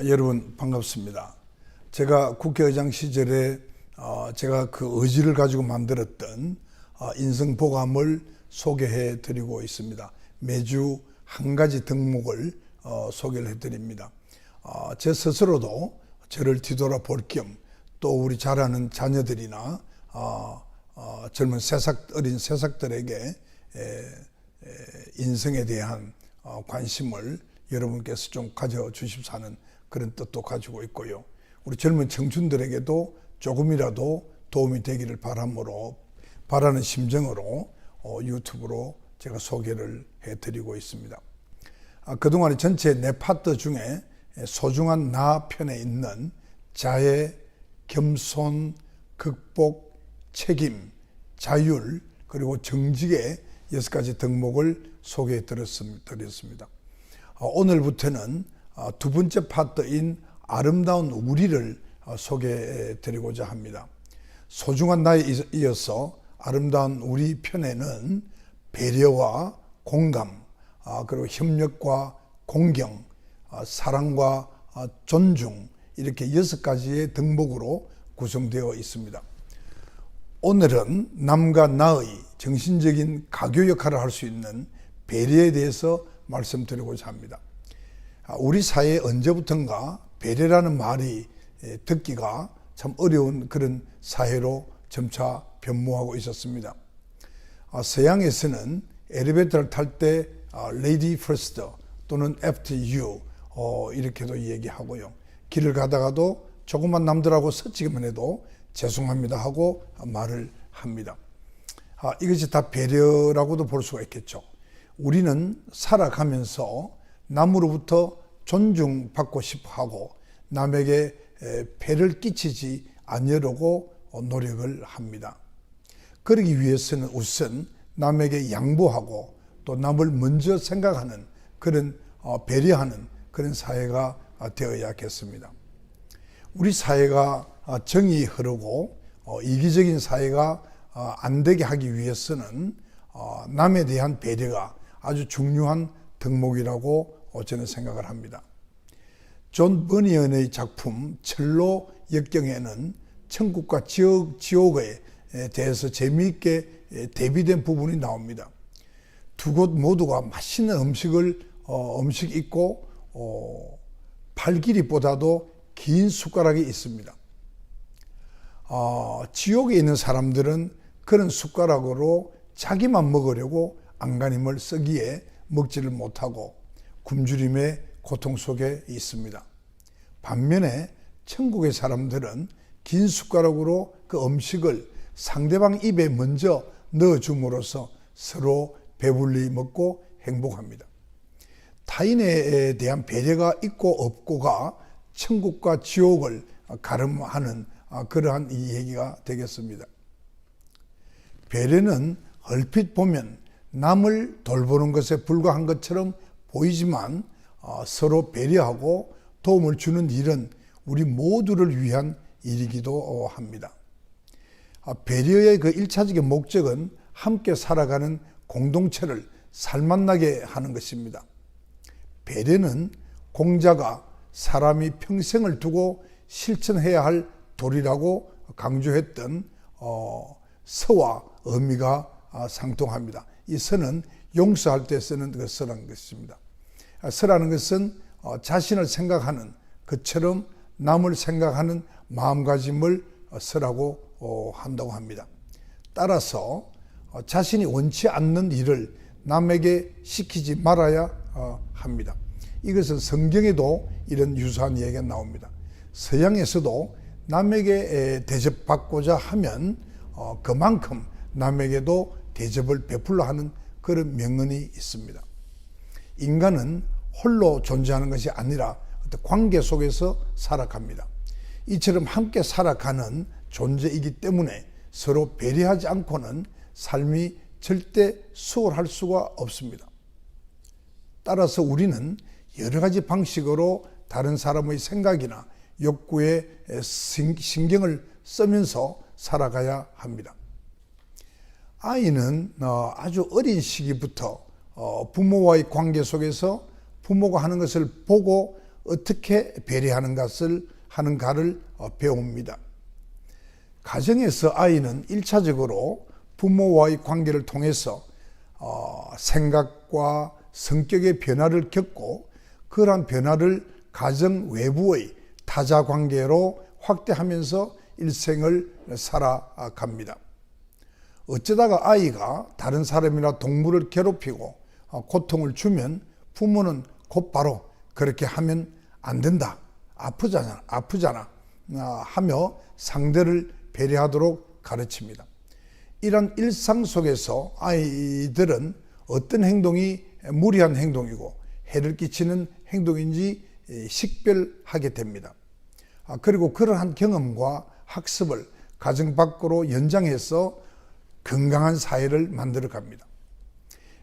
여러분 반갑습니다. 제가 국회의장 시절에 제가 그 의지를 가지고 만들었던 인성보감을 소개해 드리고 있습니다. 매주 한 가지 덕목을 소개를 해 드립니다. 제 스스로도 저를 뒤돌아볼 겸 또 우리 자라는 자녀들이나 젊은 어린 새싹들에게 인성에 대한 관심을 여러분께서 좀 가져주십사 하는 그런 뜻도 가지고 있고요. 우리 젊은 청춘들에게도 조금이라도 도움이 되기를 바라는 심정으로 유튜브로 제가 소개를 해드리고 있습니다. 그동안에 전체 네 파트 중에 소중한 나 편에 있는 자애, 겸손, 극복, 책임, 자율, 그리고 정직의 6가지 덕목을 소개해 드렸습니다. 오늘부터는 두 번째 파트인 아름다운 우리를 소개해 드리고자 합니다. 소중한 나에 이어서 아름다운 우리 편에는 배려와 공감, 그리고 협력과 공경, 사랑과 존중, 이렇게 6가지의 덕목으로 구성되어 있습니다. 오늘은 남과 나의 정신적인 가교 역할을 할 수 있는 배려에 대해서 말씀드리고자 합니다. 우리 사회에 언제부턴가 배려라는 말이 듣기가 참 어려운 그런 사회로 점차 변모하고 있었습니다. 서양에서는 엘리베이터를 탈 때 Lady First 또는 After You 이렇게도 얘기하고요. 길을 가다가도 조금만 남들하고 스치기만 해도 죄송합니다 하고 말을 합니다. 이것이 다 배려라고도 볼 수가 있겠죠. 우리는 살아가면서 남으로부터 존중받고 싶어 하고 남에게 폐를 끼치지 않으려고 노력을 합니다. 그러기 위해서는 우선 남에게 양보하고 또 남을 먼저 생각하는 그런 배려하는 그런 사회가 되어야겠습니다. 우리 사회가 정이 흐르고 이기적인 사회가 안 되게 하기 위해서는 남에 대한 배려가 아주 중요한 덕목이라고 저는 생각을 합니다. 존 버니언의 작품 철로 역경에는 천국과 지옥에 대해서 재미있게 대비된 부분이 나옵니다. 두 곳 모두가 맛있는 음식 있고 팔 길이보다도 긴 숟가락이 있습니다. 지옥에 있는 사람들은 그런 숟가락으로 자기만 먹으려고 안간힘을 쓰기에 먹지를 못하고 굶주림의 고통 속에 있습니다. 반면에 천국의 사람들은 긴 숟가락으로 그 음식을 상대방 입에 먼저 넣어줌으로써 서로 배불리 먹고 행복합니다. 타인에 대한 배려가 있고 없고가 천국과 지옥을 가름하는 그러한 이 얘기가 되겠습니다. 배려는 얼핏 보면 남을 돌보는 것에 불과한 것처럼 보이지만 서로 배려하고 도움을 주는 일은 우리 모두를 위한 일이기도 합니다. 배려의 그 1차적인 목적은 함께 살아가는 공동체를 살만나게 하는 것입니다. 배려는 공자가 사람이 평생을 두고 실천해야 할 도리라고 강조했던 서와 의미가 상통합니다. 이 서는 용서할 때 쓰는 그 서라는 것입니다. 서라는 것은 자신을 생각하는 것처럼 남을 생각하는 마음가짐을 서라고 한다고 합니다. 따라서 자신이 원치 않는 일을 남에게 시키지 말아야 합니다. 이것은 성경에도 이런 유사한 얘기가 나옵니다. 서양에서도 남에게 대접받고자 하면 그만큼 남에게도 대접을 베풀려 하는 그런 명언이 있습니다. 인간은 홀로 존재하는 것이 아니라 어떤 관계 속에서 살아갑니다. 이처럼 함께 살아가는 존재이기 때문에 서로 배려하지 않고는 삶이 절대 수월할 수가 없습니다. 따라서 우리는 여러 가지 방식으로 다른 사람의 생각이나 욕구에 신경을 쓰면서 살아가야 합니다. 아이는 아주 어린 시기부터 부모와의 관계 속에서 부모가 하는 것을 보고 어떻게 배려하는 것을 하는가를 배웁니다. 가정에서 아이는 1차적으로 부모와의 관계를 통해서 생각과 성격의 변화를 겪고 그러한 변화를 가정 외부의 타자 관계로 확대하면서 일생을 살아갑니다. 어쩌다가 아이가 다른 사람이나 동물을 괴롭히고 고통을 주면 부모는 곧바로 그렇게 하면 안 된다, 아프잖아 하며 상대를 배려하도록 가르칩니다. 이런 일상 속에서 아이들은 어떤 행동이 무리한 행동이고 해를 끼치는 행동인지 식별하게 됩니다. 그리고 그러한 경험과 학습을 가정 밖으로 연장해서 건강한 사회를 만들어 갑니다.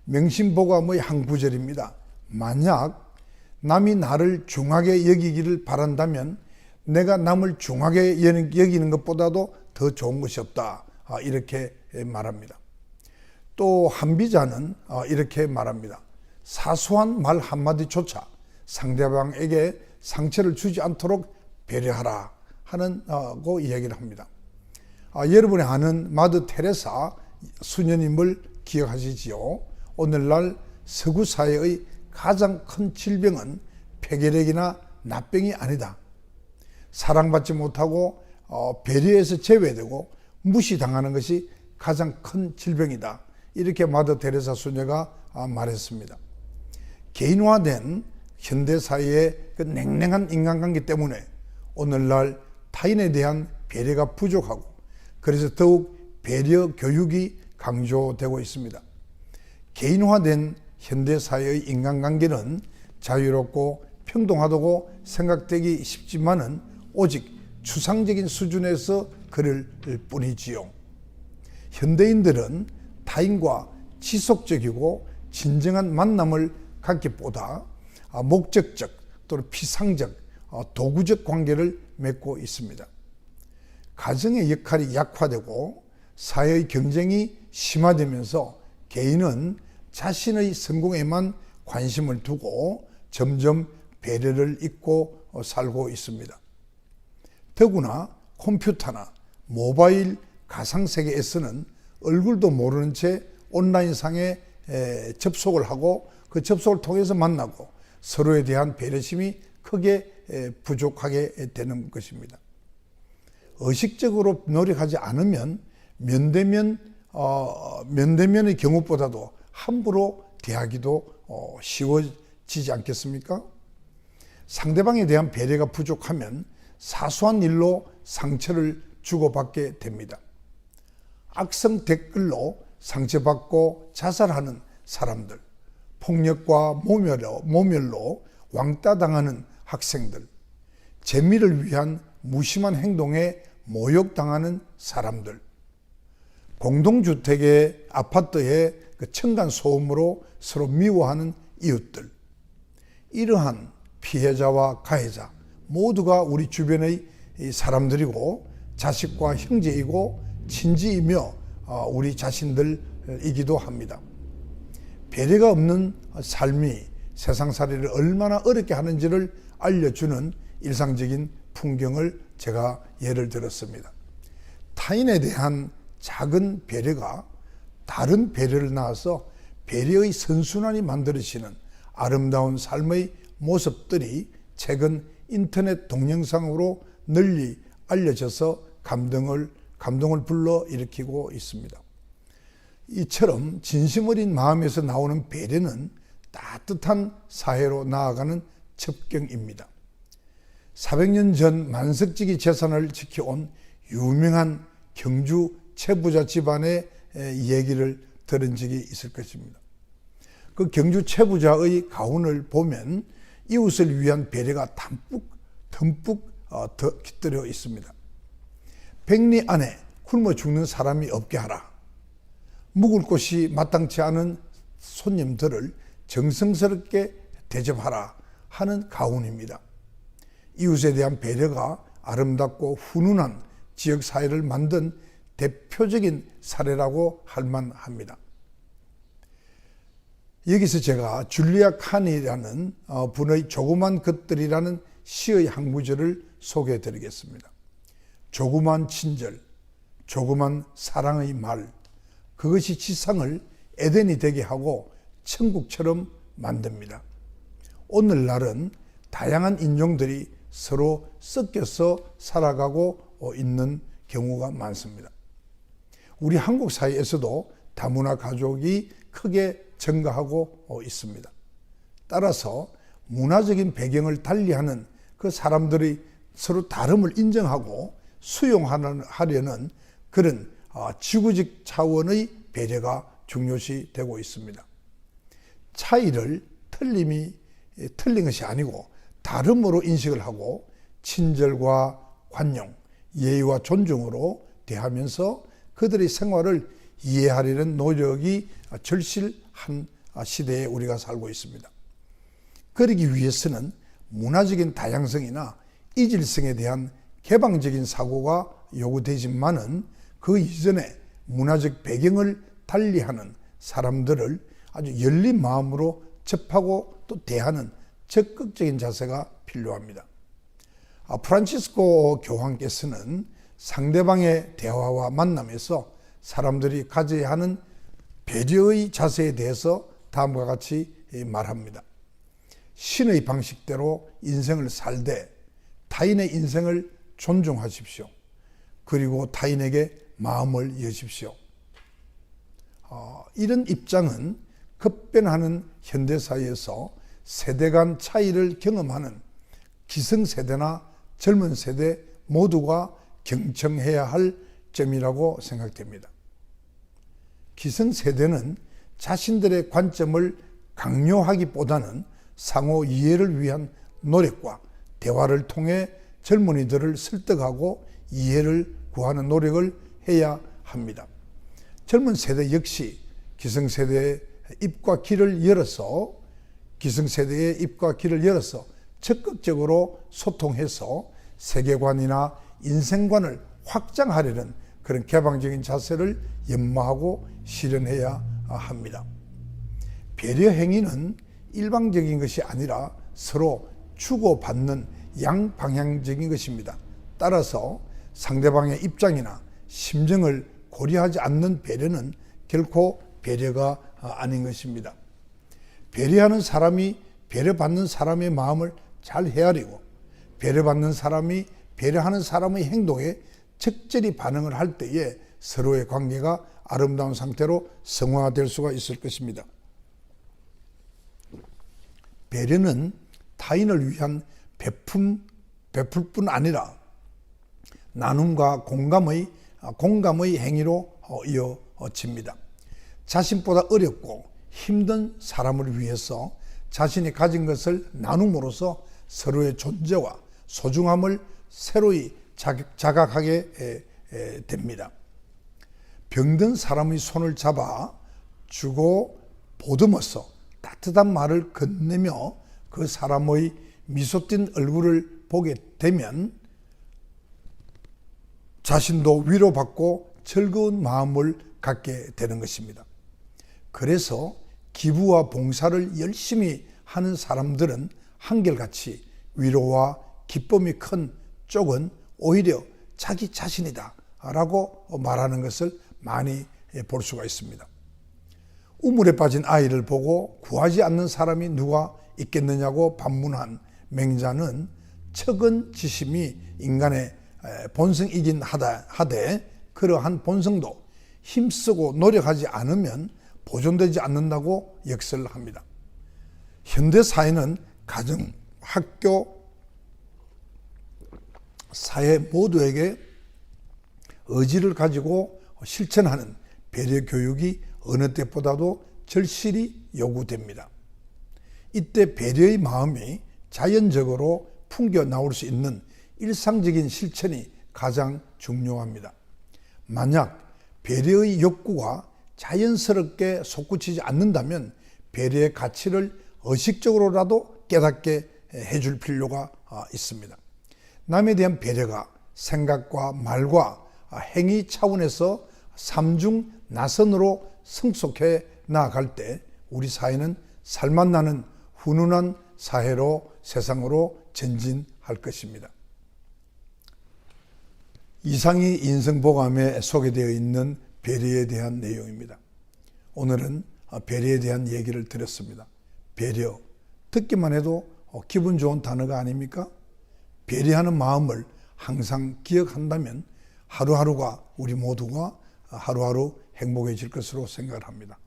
명심보감의 한 구절입니다. 만약 남이 나를 중하게 여기기를 바란다면 내가 남을 중하게 여기는 것보다도 더 좋은 것이 없다. 이렇게 말합니다. 또 한비자는 이렇게 말합니다. 사소한 말 한마디조차 상대방에게 상처를 주지 않도록 배려하라 하고 이야기를 합니다. 여러분이 아는 마더 테레사 수녀님을 기억하시지요? 오늘날 서구 사회의 가장 큰 질병은 폐결핵이나 납병이 아니다. 사랑받지 못하고 배려에서 제외되고 무시당하는 것이 가장 큰 질병이다. 이렇게 마더 테레사 수녀가 말했습니다. 개인화된 현대사회의 그 냉랭한 인간관계 때문에 오늘날 타인에 대한 배려가 부족하고 그래서 더욱 배려 교육이 강조되고 있습니다. 개인화된 현대사회의 인간관계는 자유롭고 평등하다고 생각되기 쉽지만은 오직 추상적인 수준에서 그럴 뿐이지요. 현대인들은 타인과 지속적이고 진정한 만남을 갖기보다 목적적 또는 피상적 도구적 관계를 맺고 있습니다. 가정의 역할이 약화되고 사회의 경쟁이 심화되면서 개인은 자신의 성공에만 관심을 두고 점점 배려를 잊고 살고 있습니다. 더구나 컴퓨터나 모바일 가상세계에서는 얼굴도 모르는 채 온라인상에 접속을 하고 그 접속을 통해서 만나고 서로에 대한 배려심이 크게 부족하게 되는 것입니다. 의식적으로 노력하지 않으면 면대면의 경우보다도 함부로 대하기도 쉬워지지 않겠습니까? 상대방에 대한 배려가 부족하면 사소한 일로 상처를 주고받게 됩니다. 악성 댓글로 상처받고 자살하는 사람들, 폭력과 모멸로 왕따당하는 학생들, 재미를 위한 무심한 행동에 모욕당하는 사람들, 공동주택의 아파트의 그 층간소음으로 서로 미워하는 이웃들, 이러한 피해자와 가해자 모두가 우리 주변의 사람들이고 자식과 형제이고 친지이며 우리 자신들이기도 합니다. 배려가 없는 삶이 세상살이를 얼마나 어렵게 하는지를 알려주는 일상적인 풍경을 제가 예를 들었습니다. 타인에 대한 작은 배려가 다른 배려를 낳아서 배려의 선순환이 만들어지는 아름다운 삶의 모습들이 최근 인터넷 동영상으로 널리 알려져서 감동을 불러일으키고 있습니다. 이처럼 진심 어린 마음에서 나오는 배려는 따뜻한 사회로 나아가는 첩경입니다. 400년 전 만석지기 재산을 지켜온 유명한 경주 채부자 집안의 얘기를 들은 적이 있을 것입니다. 그 경주 채부자의 가훈을 보면 이웃을 위한 배려가 듬뿍 깃들여 있습니다. 백리 안에 굶어 죽는 사람이 없게 하라. 묵을 곳이 마땅치 않은 손님들을 정성스럽게 대접하라 하는 가훈입니다. 이웃에 대한 배려가 아름답고 훈훈한 지역사회를 만든 대표적인 사례라고 할 만합니다. 여기서 제가 줄리아 칸이라는 분의 조그만 것들이라는 시의 한 구절을 소개해 드리겠습니다. 조그만 친절, 조그만 사랑의 말, 그것이 지상을 에덴이 되게 하고 천국처럼 만듭니다. 오늘날은 다양한 인종들이 서로 섞여서 살아가고 있는 경우가 많습니다. 우리 한국 사회에서도 다문화 가족이 크게 증가하고 있습니다. 따라서 문화적인 배경을 달리하는 그 사람들이 서로 다름을 인정하고 수용하려는 그런 지구적 차원의 배려가 중요시 되고 있습니다. 차이를 틀린 것이 아니고 다름으로 인식을 하고 친절과 관용, 예의와 존중으로 대하면서 그들의 생활을 이해하려는 노력이 절실한 시대에 우리가 살고 있습니다. 그러기 위해서는 문화적인 다양성이나 이질성에 대한 개방적인 사고가 요구되지만은 그 이전에 문화적 배경을 달리하는 사람들을 아주 열린 마음으로 접하고 또 대하는 적극적인 자세가 필요합니다. 프란치스코 교황께서는 상대방의 대화와 만남에서 사람들이 가져야 하는 배려의 자세에 대해서 다음과 같이 말합니다. 신의 방식대로 인생을 살되 타인의 인생을 존중하십시오. 그리고 타인에게 마음을 여십시오. 이런 입장은 급변하는 현대사회에서 세대 간 차이를 경험하는 기성세대나 젊은 세대 모두가 경청해야 할 점이라고 생각됩니다. 기성세대는 자신들의 관점을 강요하기보다는 상호 이해를 위한 노력과 대화를 통해 젊은이들을 설득하고 이해를 구하는 노력을 해야 합니다. 젊은 세대 역시 기성세대의 입과 귀를 열어서 적극적으로 소통해서 세계관이나 인생관을 확장하려는 그런 개방적인 자세를 연마하고 실현해야 합니다. 배려 행위는 일방적인 것이 아니라 서로 주고받는 양방향적인 것입니다. 따라서 상대방의 입장이나 심정을 고려하지 않는 배려는 결코 배려가 아닌 것입니다. 배려하는 사람이 배려받는 사람의 마음을 잘 헤아리고 배려받는 사람이 배려하는 사람의 행동에 적절히 반응을 할 때에 서로의 관계가 아름다운 상태로 성화될 수가 있을 것입니다. 배려는 타인을 위한 베풀 뿐 아니라 나눔과 공감의 행위로 이어집니다. 자신보다 어렵고 힘든 사람을 위해서 자신이 가진 것을 나눔으로써 서로의 존재와 소중함을 새로이 자각하게 됩니다. 병든 사람의 손을 잡아 주고 보듬어서 따뜻한 말을 건네며 그 사람의 미소 띤 얼굴을 보게 되면 자신도 위로받고 즐거운 마음을 갖게 되는 것입니다. 그래서 기부와 봉사를 열심히 하는 사람들은 한결같이 위로와 기쁨이 큰 쪽은 오히려 자기 자신이다 라고 말하는 것을 많이 볼 수가 있습니다. 우물에 빠진 아이를 보고 구하지 않는 사람이 누가 있겠느냐고 반문한 맹자는 척은 지심이 인간의 본성이긴 하되 그러한 본성도 힘쓰고 노력하지 않으면 보존되지 않는다고 역설합니다. 현대사회는 가정, 학교, 사회 모두에게 의지를 가지고 실천하는 배려 교육이 어느 때보다도 절실히 요구됩니다. 이때 배려의 마음이 자연적으로 풍겨 나올 수 있는 일상적인 실천이 가장 중요합니다. 만약 배려의 욕구가 자연스럽게 솟구치지 않는다면 배려의 가치를 의식적으로라도 깨닫게 해줄 필요가 있습니다. 남에 대한 배려가 생각과 말과 행위 차원에서 삼중 나선으로 성숙해 나아갈 때 우리 사회는 살맛나는 훈훈한 사회로 세상으로 전진할 것입니다. 이상이 인성보감에 소개되어 있는 배려에 대한 내용입니다. 오늘은 배려에 대한 얘기를 드렸습니다. 배려, 듣기만 해도 기분 좋은 단어가 아닙니까? 배려하는 마음을 항상 기억한다면 하루하루가 우리 모두가 하루하루 행복해질 것으로 생각을 합니다.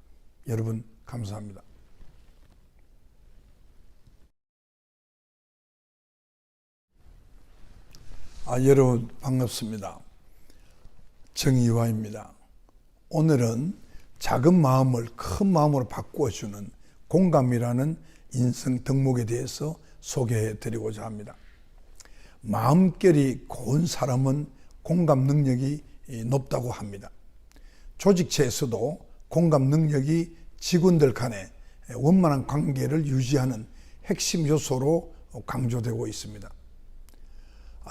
여러분 감사합니다. 여러분 반갑습니다. 정의화입니다. 오늘은 작은 마음을 큰 마음으로 바꾸어주는 공감이라는 인성 덕목에 대해서 소개해 드리고자 합니다. 마음결이 고운 사람은 공감 능력이 높다고 합니다. 조직체에서도 공감 능력이 직원들 간의 원만한 관계를 유지하는 핵심 요소로 강조되고 있습니다.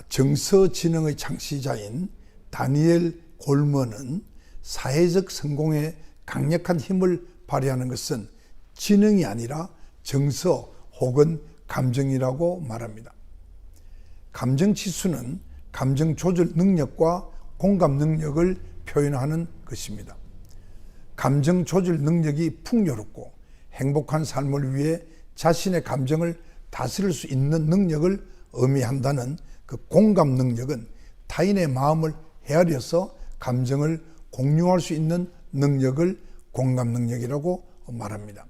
정서지능의 창시자인 다니엘 골먼은 사회적 성공에 강력한 힘을 발휘하는 것은 지능이 아니라 정서 혹은 감정이라고 말합니다. 감정지수는 감정 조절 능력과 공감 능력을 표현하는 것입니다. 감정 조절 능력이 풍요롭고 행복한 삶을 위해 자신의 감정을 다스릴 수 있는 능력을 의미한다는 그 공감 능력은 타인의 마음을 헤아려서 감정을 공유할 수 있는 능력을 공감 능력이라고 말합니다.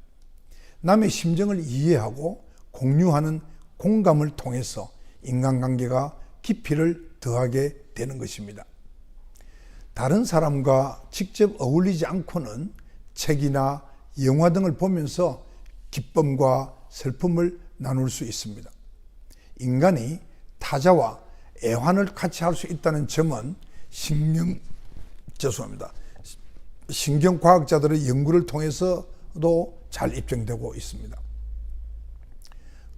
남의 심정을 이해하고 공유하는 공감을 통해서 인간관계가 깊이를 더하게 되는 것입니다. 다른 사람과 직접 어울리지 않고는 책이나 영화 등을 보면서 기쁨과 슬픔을 나눌 수 있습니다. 인간이 타자와 애환을 같이 할 수 있다는 점은 신경과학자들의 연구를 통해서도 잘 입증되고 있습니다.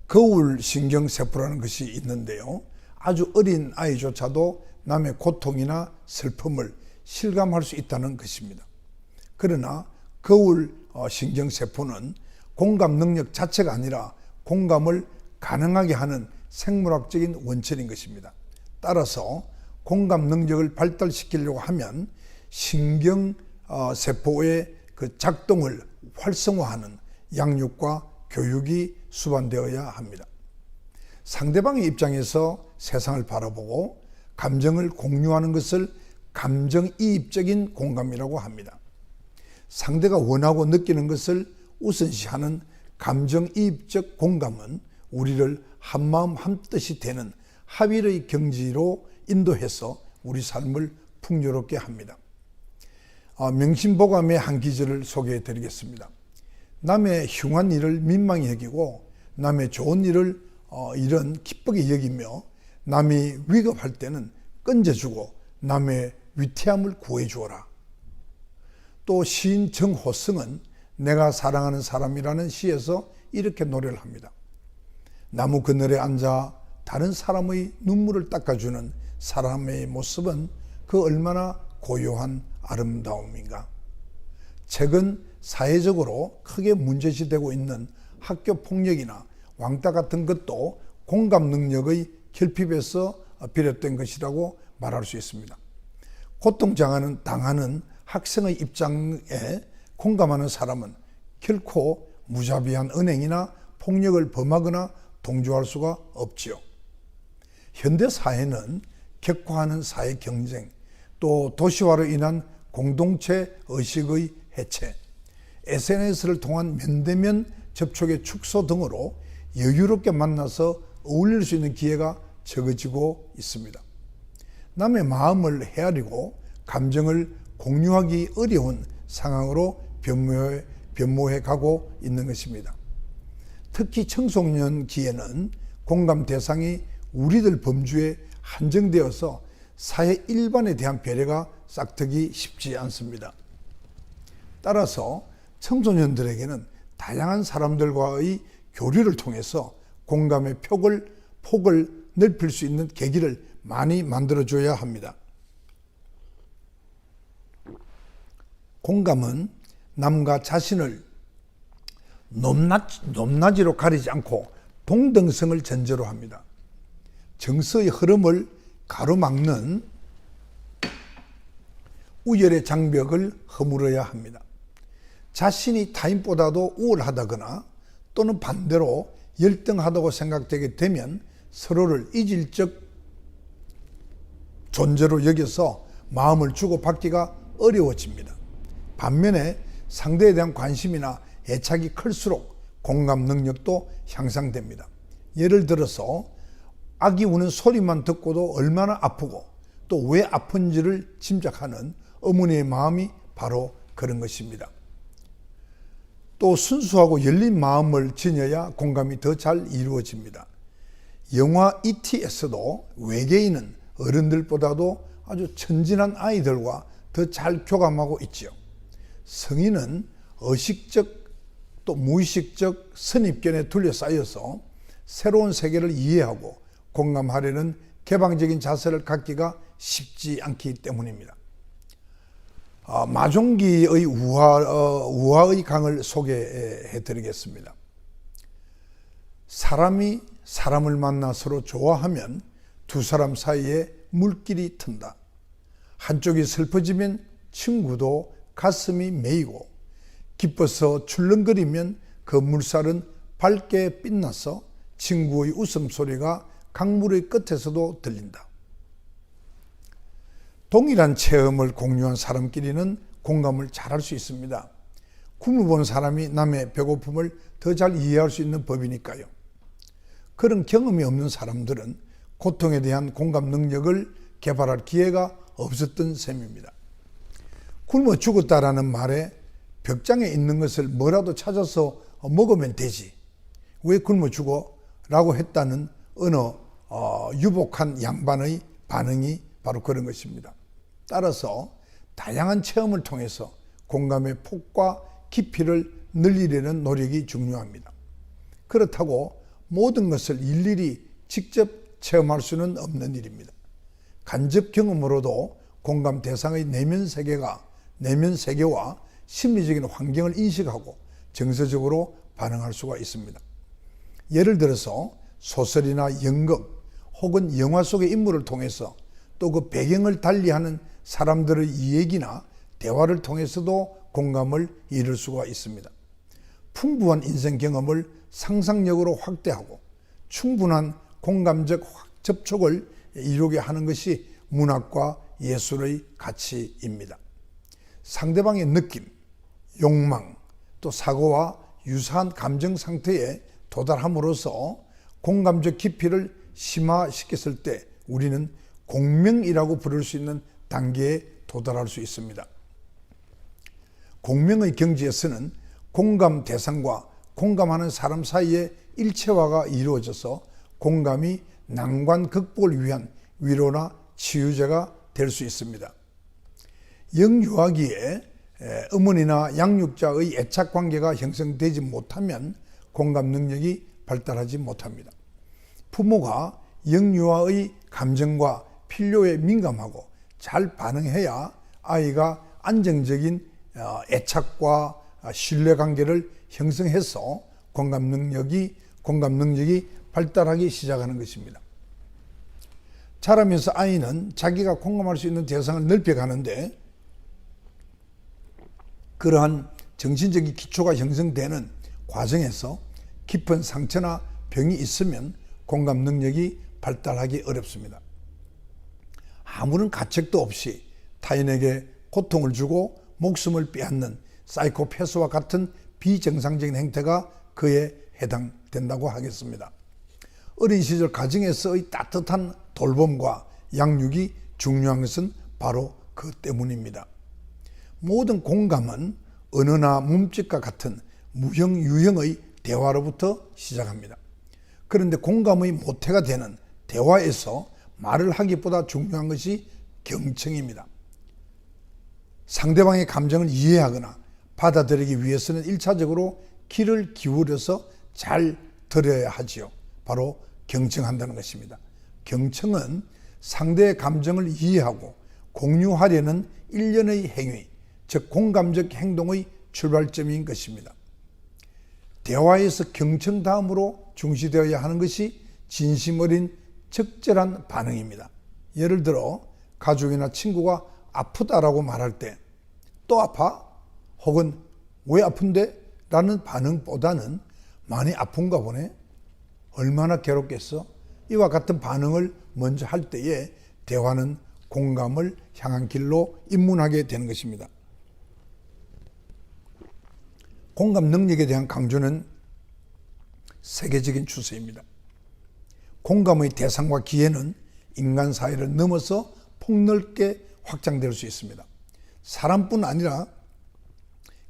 거울 신경세포라는 것이 있는데요. 아주 어린 아이조차도 남의 고통이나 슬픔을 실감할 수 있다는 것입니다. 그러나 거울 신경세포는 공감 능력 자체가 아니라 공감을 가능하게 하는 생물학적인 원천인 것입니다. 따라서 공감 능력을 발달시키려고 하면 신경세포의 그 작동을 활성화하는 양육과 교육이 수반되어야 합니다. 상대방의 입장에서 세상을 바라보고 감정을 공유하는 것을 감정이입적인 공감이라고 합니다. 상대가 원하고 느끼는 것을 우선시하는 감정이입적 공감은 우리를 한마음 한뜻이 되는 합일의 경지로 인도해서 우리 삶을 풍요롭게 합니다. 명심보감의 한 기절을 소개해 드리겠습니다. 남의 흉한 일을 민망히 여기고 남의 좋은 일은 기쁘게 여기며 남이 위급할 때는 건져주고 남의 위태함을 구해주어라. 또 시인 정호승은 내가 사랑하는 사람이라는 시에서 이렇게 노래를 합니다. 나무 그늘에 앉아 다른 사람의 눈물을 닦아주는 사람의 모습은 그 얼마나 고요한 아름다움인가. 최근 사회적으로 크게 문제시되고 있는 학교 폭력이나 왕따 같은 것도 공감 능력의 결핍에서 비롯된 것이라고 말할 수 있습니다. 고통당하는 학생의 입장에 공감하는 사람은 결코 무자비한 은행이나 폭력을 범하거나 동조할 수가 없지요. 현대 사회는 격화하는 사회 경쟁, 또 도시화로 인한 공동체 의식의 해체, SNS를 통한 면대면 접촉의 축소 등으로 여유롭게 만나서 어울릴 수 있는 기회가 적어지고 있습니다. 남의 마음을 헤아리고 감정을 공유하기 어려운 상황으로 변모해 가고 있는 것입니다. 특히 청소년기에는 공감 대상이 우리들 범주에 한정되어서 사회 일반에 대한 배려가 싹트기 쉽지 않습니다. 따라서 청소년들에게는 다양한 사람들과의 교류를 통해서 공감의 폭을 넓힐 수 있는 계기를 많이 만들어줘야 합니다. 공감은 남과 자신을 높낮이로 가리지 않고 동등성을 전제로 합니다. 정서의 흐름을 가로막는 우열의 장벽을 허물어야 합니다. 자신이 타인보다도 우월하다거나 또는 반대로 열등하다고 생각되게 되면 서로를 이질적 존재로 여겨서 마음을 주고받기가 어려워집니다. 반면에 상대에 대한 관심이나 애착이 클수록 공감 능력도 향상됩니다. 예를 들어서 아기 우는 소리만 듣고도 얼마나 아프고 또 왜 아픈지를 짐작하는 어머니의 마음이 바로 그런 것입니다. 또 순수하고 열린 마음을 지녀야 공감이 더 잘 이루어집니다. 영화 E.T.에서도 외계인은 어른들보다도 아주 천진한 아이들과 더 잘 교감하고 있지요. 성인은 의식적 또 무의식적 선입견에 둘러싸여서 새로운 세계를 이해하고 공감하려는 개방적인 자세를 갖기가 쉽지 않기 때문입니다. 마종기의 우화의 강을 소개해 드리겠습니다. 사람이 사람을 만나 서로 좋아하면 두 사람 사이에 물길이 튼다. 한쪽이 슬퍼지면 친구도 가슴이 메이고 기뻐서 출렁거리면 그 물살은 밝게 빛나서 친구의 웃음소리가 강물의 끝에서도 들린다. 동일한 체험을 공유한 사람끼리는 공감을 잘할 수 있습니다. 굶어본 사람이 남의 배고픔을 더 잘 이해할 수 있는 법이니까요. 그런 경험이 없는 사람들은 고통에 대한 공감 능력을 개발할 기회가 없었던 셈입니다. 굶어 죽었다라는 말에 벽장에 있는 것을 뭐라도 찾아서 먹으면 되지, 왜 굶어 죽어? 라고 했다는 어느 유복한 양반의 반응이 바로 그런 것입니다. 따라서 다양한 체험을 통해서 공감의 폭과 깊이를 늘리려는 노력이 중요합니다. 그렇다고 모든 것을 일일이 직접 체험할 수는 없는 일입니다. 간접 경험으로도 공감 대상의 내면 세계와 심리적인 환경을 인식하고 정서적으로 반응할 수가 있습니다. 예를 들어서 소설이나 연극 혹은 영화 속의 인물을 통해서 또 그 배경을 달리하는 사람들의 이야기나 대화를 통해서도 공감을 이룰 수가 있습니다. 풍부한 인생 경험을 상상력으로 확대하고 충분한 공감적 접촉을 이루게 하는 것이 문학과 예술의 가치입니다. 상대방의 느낌, 욕망, 또 사고와 유사한 감정 상태에 도달함으로써 공감적 깊이를 심화시켰을 때 우리는 공명이라고 부를 수 있는 단계에 도달할 수 있습니다. 공명의 경지에서는 공감 대상과 공감하는 사람 사이의 일체화가 이루어져서 공감이 난관 극복을 위한 위로나 치유제가 될 수 있습니다. 영유아기에 어머니나 양육자의 애착 관계가 형성되지 못하면 공감 능력이 발달하지 못합니다. 부모가 영유아의 감정과 필요에 민감하고 잘 반응해야 아이가 안정적인 애착과 신뢰관계를 형성해서 공감 능력이 발달하기 시작하는 것입니다. 자라면서 아이는 자기가 공감할 수 있는 대상을 넓혀가는데 그러한 정신적인 기초가 형성되는 과정에서 깊은 상처나 병이 있으면 공감 능력이 발달하기 어렵습니다. 아무런 가책도 없이 타인에게 고통을 주고 목숨을 빼앗는 사이코패스와 같은 비정상적인 행태가 그에 해당된다고 하겠습니다. 어린 시절 가정에서의 따뜻한 돌봄과 양육이 중요한 것은 바로 그 때문입니다. 모든 공감은 언어나 몸짓과 같은 무형 유형의 대화로부터 시작합니다. 그런데 공감의 모태가 되는 대화에서 말을 하기보다 중요한 것이 경청입니다. 상대방의 감정을 이해하거나 받아들이기 위해서는 1차적으로 귀를 기울여서 잘 들어야 하지요. 바로 경청한다는 것입니다. 경청은 상대의 감정을 이해하고 공유하려는 일련의 행위, 즉 공감적 행동의 출발점인 것입니다. 대화에서 경청 다음으로 중시되어야 하는 것이 진심 어린 적절한 반응입니다. 예를 들어 가족이나 친구가 아프다라고 말할 때 또 아파? 혹은 왜 아픈데? 라는 반응보다는 많이 아픈가 보네? 얼마나 괴롭겠어? 이와 같은 반응을 먼저 할 때에 대화는 공감을 향한 길로 입문하게 되는 것입니다. 공감 능력에 대한 강조는 세계적인 추세입니다. 공감의 대상과 기회는 인간 사회를 넘어서 폭넓게 확장될 수 있습니다. 사람뿐 아니라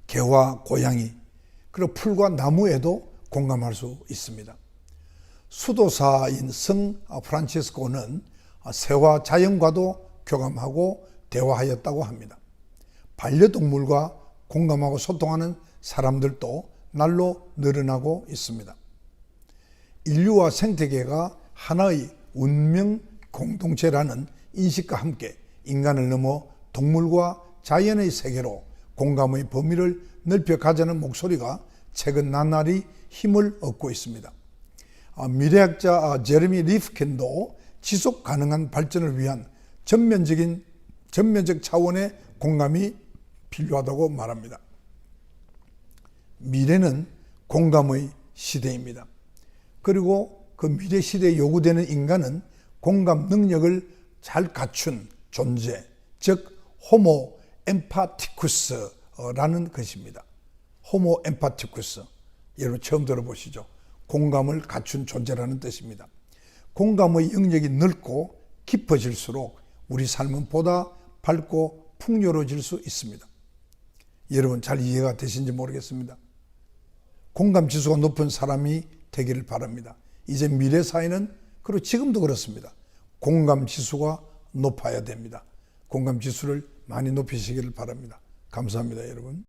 개와 고양이, 그리고 풀과 나무에도 공감할 수 있습니다. 수도사인 성 프란치스코는 새와 자연과도 교감하고 대화하였다고 합니다. 반려동물과 공감하고 소통하는 사람들도 날로 늘어나고 있습니다. 인류와 생태계가 하나의 운명 공동체라는 인식과 함께 인간을 넘어 동물과 자연의 세계로 공감의 범위를 넓혀 가자는 목소리가 최근 나날이 힘을 얻고 있습니다. 미래학자 제레미 리프켄도 지속 가능한 발전을 위한 전면적 차원의 공감이 필요하다고 말합니다. 미래는 공감의 시대입니다. 그리고 그 미래 시대에 요구되는 인간은 공감 능력을 잘 갖춘 존재, 즉 호모 엠파티쿠스라는 것입니다. 호모 엠파티쿠스, 여러분 처음 들어보시죠? 공감을 갖춘 존재라는 뜻입니다. 공감의 영역이 넓고 깊어질수록 우리 삶은 보다 밝고 풍요로워질 수 있습니다. 여러분 잘 이해가 되신지 모르겠습니다. 공감 지수가 높은 사람이 되기를 바랍니다. 이제 미래 사회는, 그리고 지금도 그렇습니다. 공감 지수가 높아야 됩니다. 공감 지수를 많이 높이시기를 바랍니다. 감사합니다, 여러분.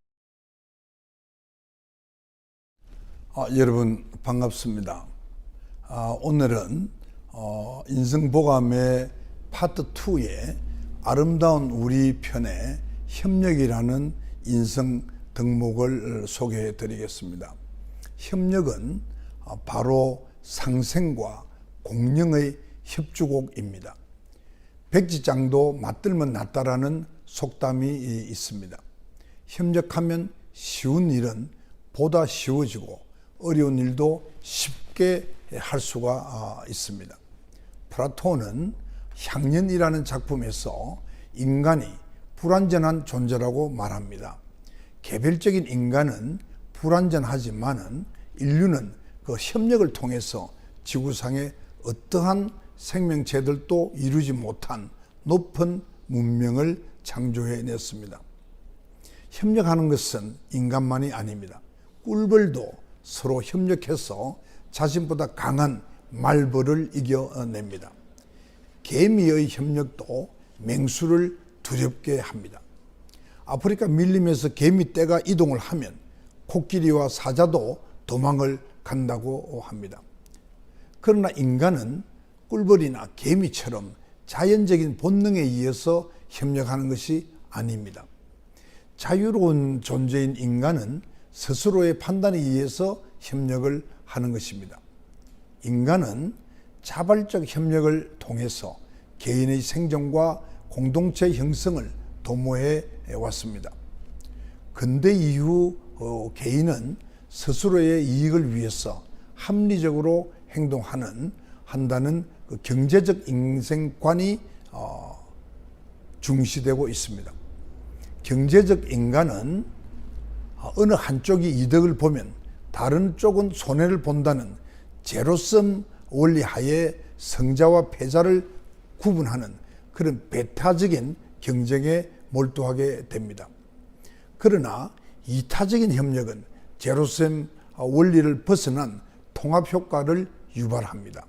여러분 반갑습니다. 오늘은 인생보감의 파트 2의 아름다운 우리 편의 협력이라는 인생 덕목을 소개해 드리겠습니다. 협력은 바로 상생과 공령의 협주곡입니다. 백지장도 맞들면 낫다라는 속담이 있습니다. 협력하면 쉬운 일은 보다 쉬워지고 어려운 일도 쉽게 할 수가 있습니다. 플라톤은 향연이라는 작품에서 인간이 불완전한 존재라고 말합니다. 개별적인 인간은 불완전하지만은 인류는 그 협력을 통해서 지구상의 어떠한 생명체들도 이루지 못한 높은 문명을 창조해냈습니다. 협력하는 것은 인간만이 아닙니다. 꿀벌도 서로 협력해서 자신보다 강한 말벌을 이겨냅니다. 개미의 협력도 맹수를 두렵게 합니다. 아프리카 밀림에서 개미떼가 이동을 하면 코끼리와 사자도 도망을 간다고 합니다. 그러나 인간은 꿀벌이나 개미처럼 자연적인 본능에 의해서 협력하는 것이 아닙니다. 자유로운 존재인 인간은 스스로의 판단에 의해서 협력을 하는 것입니다. 인간은 자발적 협력을 통해서 개인의 생존과 공동체 형성을 도모해 왔습니다. 근대 이후 개인은 스스로의 이익을 위해서 합리적으로 한다는 그 경제적 인생관이 중시되고 있습니다. 경제적 인간은 어느 한쪽이 이득을 보면 다른 쪽은 손해를 본다는 제로섬 원리 하에 성자와 패자를 구분하는 그런 배타적인 경쟁에 몰두하게 됩니다. 그러나 이타적인 협력은 제로섬 원리를 벗어난 통합 효과를 유발합니다.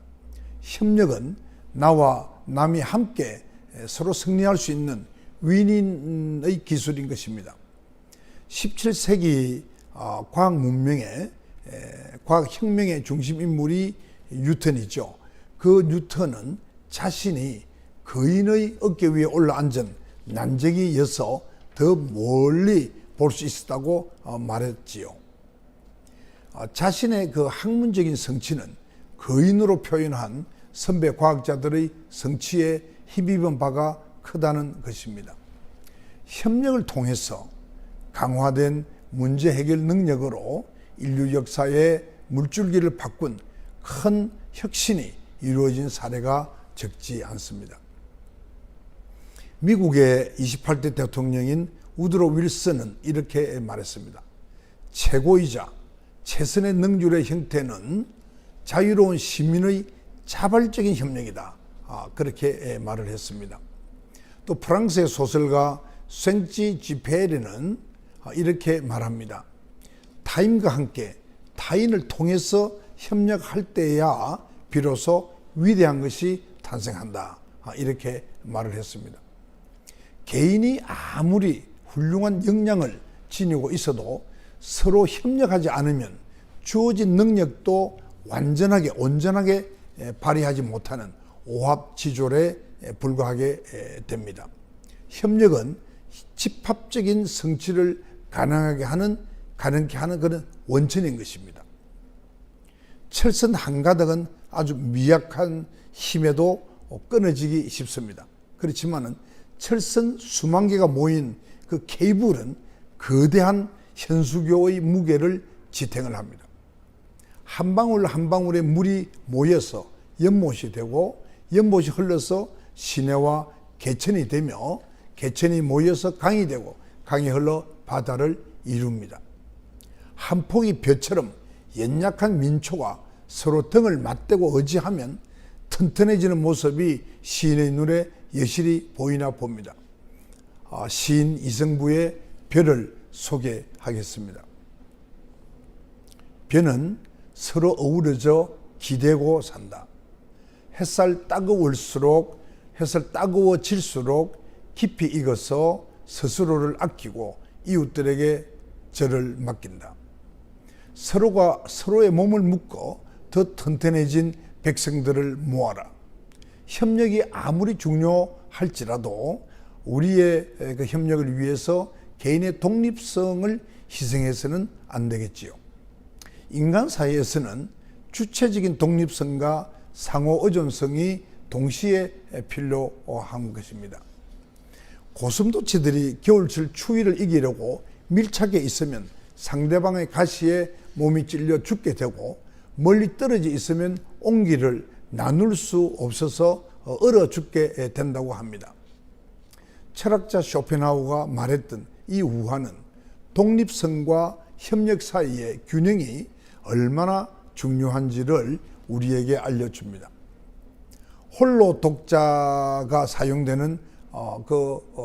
협력은 나와 남이 함께 서로 승리할 수 있는 윈윈의 기술인 것입니다. 17세기 과학혁명의 중심 인물이 뉴턴이죠. 그 뉴턴은 자신이 거인의 어깨 위에 올라앉은 난쟁이여서 더 멀리 볼 수 있었다고 말했지요. 자신의 그 학문적인 성취는 거인으로 표현한 선배 과학자들의 성취에 힘입은 바가 크다는 것입니다. 협력을 통해서 강화된 문제 해결 능력으로 인류 역사의 물줄기를 바꾼 큰 혁신이 이루어진 사례가 적지 않습니다. 미국의 28대 대통령인 우드로 윌슨은 이렇게 말했습니다. 최고이자 최선의 능률의 형태는 자유로운 시민의 자발적인 협력이다. 그렇게 말을 했습니다. 또 프랑스의 소설가 생쥐 지페르는 이렇게 말합니다. 타인과 함께 타인을 통해서 협력할 때야 비로소 위대한 것이 탄생한다. 이렇게 말을 했습니다. 개인이 아무리 훌륭한 역량을 지니고 있어도 서로 협력하지 않으면 주어진 능력도 온전하게 발휘하지 못하는 오합지졸에 불과하게 됩니다. 협력은 집합적인 성취를 가능하게 하는 그런 원천인 것입니다. 철선 한 가닥은 아주 미약한 힘에도 끊어지기 쉽습니다. 그렇지만은 철선 수만 개가 모인 그 케이블은 거대한 현수교의 무게를 지탱을 합니다. 한 방울 한 방울의 물이 모여서 연못이 되고 연못이 흘러서 시내와 개천이 되며 개천이 모여서 강이 되고 강이 흘러 바다를 이룹니다. 한 폭의 벼처럼 연약한 민초가 서로 등을 맞대고 의지하면 튼튼해지는 모습이 시인의 눈에 여실히 보이나 봅니다. 시인 이성부의 벼를 소개하겠습니다. 벼는 서로 어우러져 기대고 산다. 햇살 따가워질수록 깊이 익어서 스스로를 아끼고 이웃들에게 절을 맡긴다. 서로가 서로의 몸을 묶어 더 튼튼해진 백성들을 모아라. 협력이 아무리 중요할지라도 우리의 그 협력을 위해서 개인의 독립성을 희생해서는 안 되겠지요. 인간 사이에서는 주체적인 독립성과 상호 의존성이 동시에 필요한 것입니다. 고슴도치들이 겨울철 추위를 이기려고 밀착해 있으면 상대방의 가시에 몸이 찔려 죽게 되고 멀리 떨어져 있으면 온기를 나눌 수 없어서 얼어 죽게 된다고 합니다. 철학자 쇼펜하우어가 말했던 이 우화는 독립성과 협력 사이의 균형이 얼마나 중요한지를 우리에게 알려줍니다. 홀로 독자가 사용되는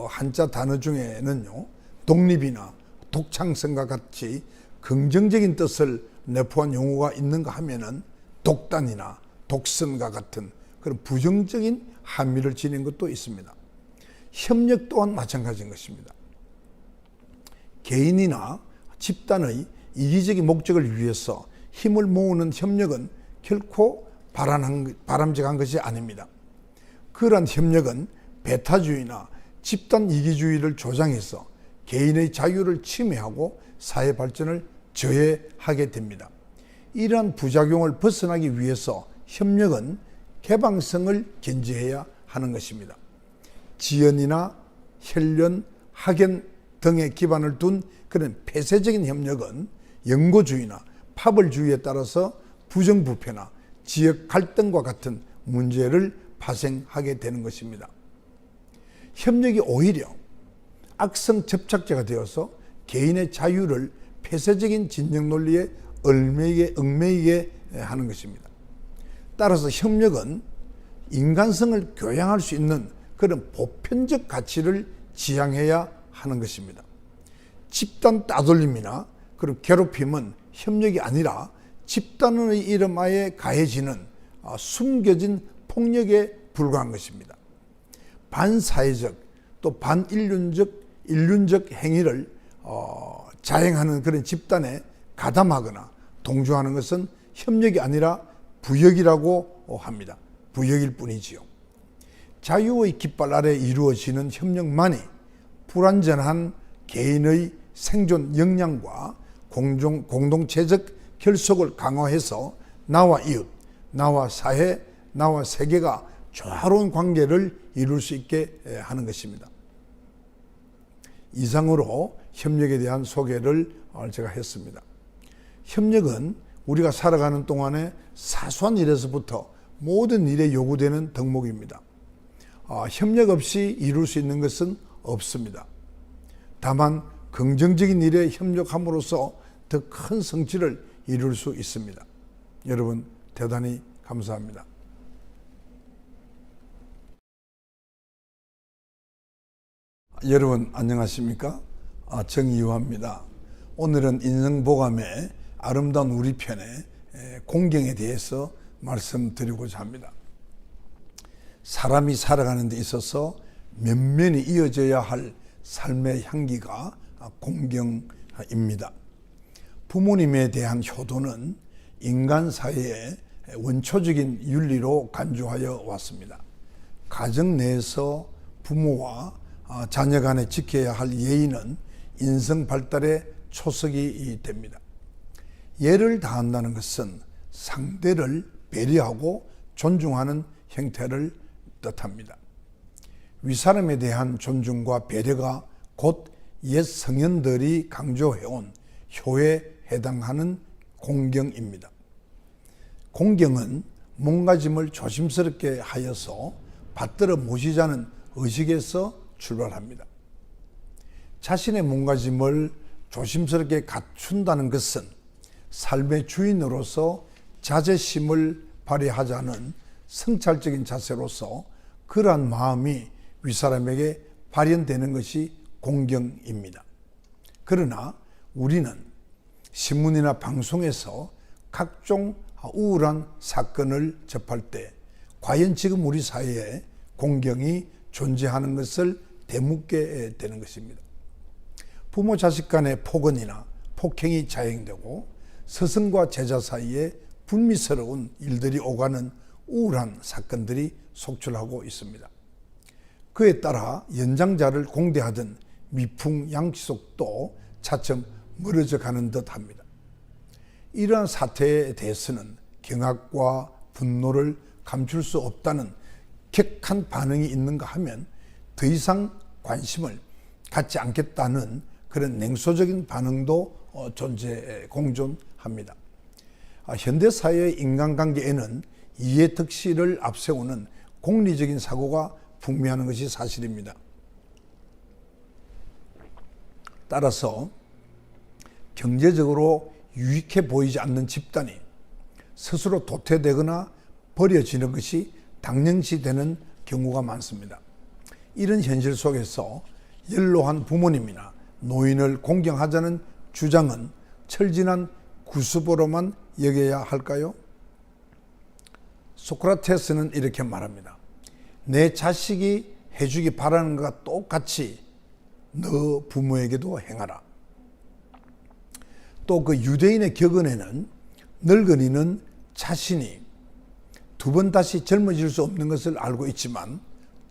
한자 단어 중에는요, 독립이나 독창성과 같이 긍정적인 뜻을 내포한 용어가 있는가 하면은 독단이나 독선과 같은 그런 부정적인 함의를 지닌 것도 있습니다. 협력 또한 마찬가지인 것입니다. 개인이나 집단의 이기적인 목적을 위해서 힘을 모으는 협력은 결코 바람직한 것이 아닙니다. 그러한 협력은 배타주의나 집단 이기주의를 조장해서 개인의 자유를 침해하고 사회 발전을 저해하게 됩니다. 이러한 부작용을 벗어나기 위해서 협력은 개방성을 견지해야 하는 것입니다. 지연이나 혈연, 학연 등의 기반을 둔 그런 폐쇄적인 협력은 영고주의나 파벌주의에 따라서 부정부패나 지역 갈등과 같은 문제를 발생하게 되는 것입니다. 협력이 오히려 악성 접착제가 되어서 개인의 자유를 폐쇄적인 진영 논리에 얽매이게 하는 것입니다. 따라서 협력은 인간성을 교양할 수 있는 그런 보편적 가치를 지향해야 하는 것입니다. 집단 따돌림이나 그런 괴롭힘은 협력이 아니라 집단의 이름하에 가해지는 숨겨진 폭력에 불과한 것입니다. 반사회적 또 반인륜적 행위를 자행하는 그런 집단에 가담하거나 동조하는 것은 협력이 아니라 부역이라고 합니다. 부역일 뿐이지요. 자유의 깃발 아래 이루어지는 협력만이 불완전한 개인의 생존 역량과 공동체적 결속을 강화해서 나와 이웃, 나와 사회, 나와 세계가 조화로운 관계를 이룰 수 있게 하는 것입니다. 이상으로 협력에 대한 소개를 제가 했습니다. 협력은 우리가 살아가는 동안에 사소한 일에서부터 모든 일에 요구되는 덕목입니다. 협력 없이 이룰 수 있는 것은 없습니다. 다만 긍정적인 일에 협력함으로써 더 큰 성취를 이룰 수 있습니다. 여러분 대단히 감사합니다. 여러분 안녕하십니까? 정의화입니다. 오늘은 인생보감의 아름다운 우리 편의 공경에 대해서 말씀드리고자 합니다. 사람이 살아가는 데 있어서 면면이 이어져야 할 삶의 향기가 공경입니다. 부모님에 대한 효도는 인간 사회의 원초적인 윤리로 간주하여 왔습니다. 가정 내에서 부모와 자녀 간에 지켜야 할 예의는 인성 발달의 초석이 됩니다. 예를 다한다는 것은 상대를 배려하고 존중하는 형태를 뜻합니다. 윗사람에 대한 존중과 배려가 곧 옛 성현들이 강조해온 효에 해당하는 공경입니다. 공경은 몸가짐을 조심스럽게 하여서 받들어 모시자는 의식에서 출발합니다. 자신의 몸가짐을 조심스럽게 갖춘다는 것은 삶의 주인으로서 자제심을 발휘하자는 성찰적인 자세로서 그러한 마음이 윗사람에게 발현되는 것이 공경입니다. 그러나 우리는 신문이나 방송에서 각종 우울한 사건을 접할 때 과연 지금 우리 사회에 공경이 존재하는 것을 되묻게 되는 것입니다. 부모 자식 간의 폭언이나 폭행이 자행되고 스승과 제자 사이에 불미스러운 일들이 오가는 우울한 사건들이 속출하고 있습니다. 그에 따라 연장자를 공대하던 미풍양치속도 차츰 멀어져 가는 듯합니다. 이러한 사태에 대해서는 경악과 분노를 감출 수 없다는 격한 반응이 있는가 하면 더 이상 관심을 갖지 않겠다는 그런 냉소적인 반응도 공존합니다. 현대사회의 인간관계에는 이해특실을 앞세우는 공리적인 사고가 풍미하는 것이 사실입니다. 따라서 경제적으로 유익해 보이지 않는 집단이 스스로 도태되거나 버려지는 것이 당연시 되는 경우가 많습니다. 이런 현실 속에서 연로한 부모님이나 노인을 공경하자는 주장은 철진한 구습으로만 여겨야 할까요? 소크라테스는 이렇게 말합니다. 내 자식이 해주기 바라는 것과 똑같이 너 부모에게도 행하라. 또 그 유대인의 격언에는 늙은이는 자신이 두 번 다시 젊어질 수 없는 것을 알고 있지만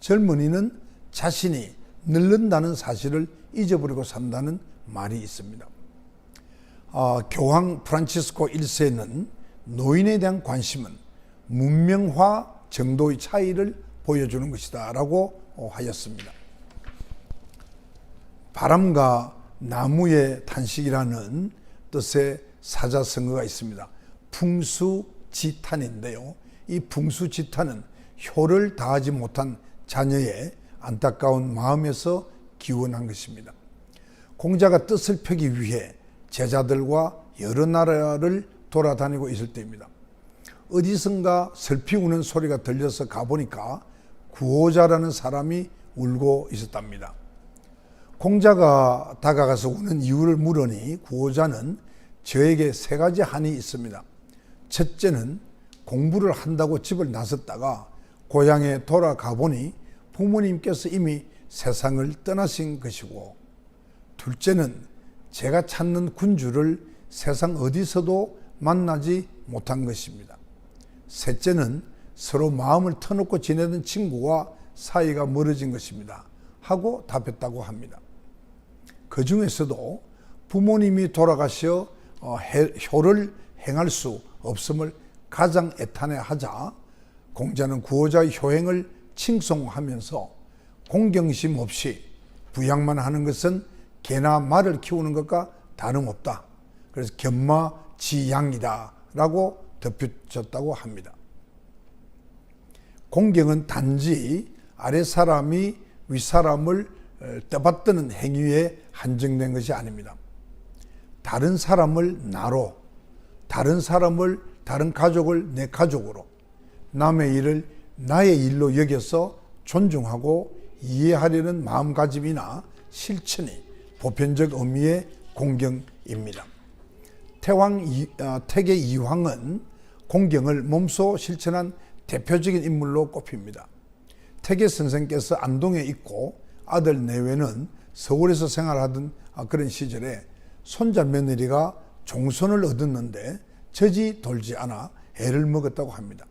젊은이는 자신이 늙는다는 사실을 잊어버리고 산다는 말이 있습니다. 교황 프란치스코 1세는 노인에 대한 관심은 문명화 정도의 차이를 보여주는 것이다 라고 하였습니다. 바람과 나무의 탄식이라는 뜻의 사자성어가 있습니다. 풍수지탄인데요. 이 풍수지탄은 효를 다하지 못한 자녀의 안타까운 마음에서 기원한 것입니다. 공자가 뜻을 펴기 위해 제자들과 여러 나라를 돌아다니고 있을 때입니다. 어디선가 슬피 우는 소리가 들려서 가보니까 구호자라는 사람이 울고 있었답니다. 공자가 다가가서 우는 이유를 물으니 구호자는 저에게 세 가지 한이 있습니다. 첫째는 공부를 한다고 집을 나섰다가 고향에 돌아가 보니 부모님께서 이미 세상을 떠나신 것이고, 둘째는 제가 찾는 군주를 세상 어디서도 만나지 못한 것입니다. 셋째는 서로 마음을 터놓고 지내던 친구와 사이가 멀어진 것입니다. 하고 답했다고 합니다. 그 중에서도 부모님이 돌아가셔 효를 행할 수 없음을 가장 애탄해하자 공자는 구호자의 효행을 칭송하면서 공경심 없이 부양만 하는 것은 개나 말을 키우는 것과 다름없다. 그래서 견마지양이다 라고 덧붙였다고 합니다. 공경은 단지 아랫사람이 윗사람을 떠받드는 행위에 한정된 것이 아닙니다. 다른 사람을 나로, 다른 가족을 내 가족으로, 남의 일을 나의 일로 여겨서 존중하고 이해하려는 마음가짐이나 실천이 보편적 의미의 공경입니다. 태계 이황은 공경을 몸소 실천한 대표적인 인물로 꼽힙니다. 태계 선생께서 안동에 있고 아들 내외는 서울에서 생활하던 그런 시절에 손자 며느리가 종손을 얻었는데 젖이 돌지 않아 애를 먹었다고 합니다.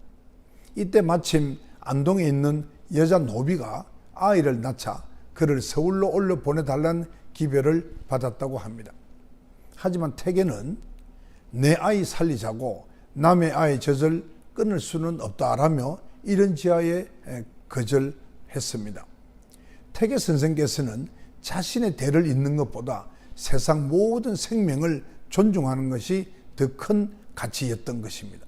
이때 마침 안동에 있는 여자 노비가 아이를 낳자 그를 서울로 올려 보내달라는 기별을 받았다고 합니다. 하지만 태계는 내 아이 살리자고 남의 아이 젖을 끊을 수는 없다라며 이런 지하에 거절했습니다. 태계 선생께서는 자신의 대를 잇는 것보다 세상 모든 생명을 존중하는 것이 더 큰 가치였던 것입니다.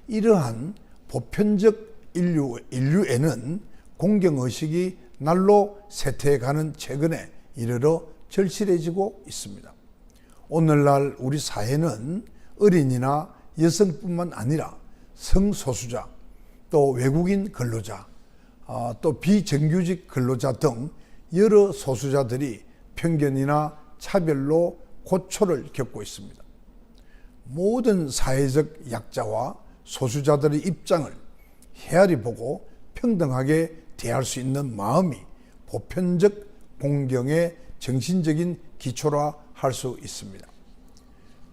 이러한 보편적 인류에는 공경의식이 날로 쇠퇴해가는 최근에 이르러 절실해지고 있습니다. 오늘날 우리 사회는 어린이나 여성뿐만 아니라 성소수자, 또 외국인 근로자, 또 비정규직 근로자 등 여러 소수자들이 편견이나 차별로 고초를 겪고 있습니다. 모든 사회적 약자와 소수자들의 입장을 헤아리 보고 평등하게 대할 수 있는 마음이 보편적 공경의 정신적인 기초라 할 수 있습니다.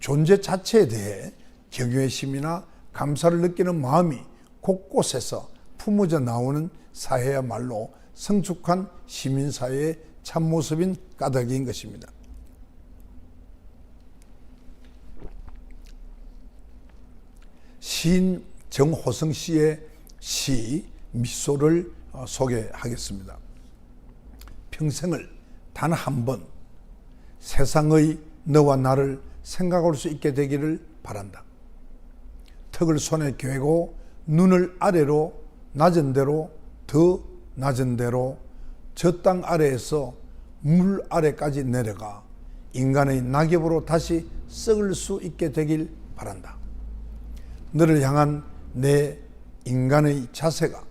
존재 자체에 대해 경외심이나 감사를 느끼는 마음이 곳곳에서 품어져 나오는 사회야말로 성숙한 시민사회의 참모습인 까닭인 것입니다. 시인 정호성 씨의 시 미소를 소개하겠습니다. 평생을 단 한 번 세상의 너와 나를 생각할 수 있게 되기를 바란다. 턱을 손에 괴고 눈을 아래로 낮은 대로 더 낮은 대로 저 땅 아래에서 물 아래까지 내려가 인간의 낙엽으로 다시 썩을 수 있게 되길 바란다. 너를 향한 내 인간의 자세가,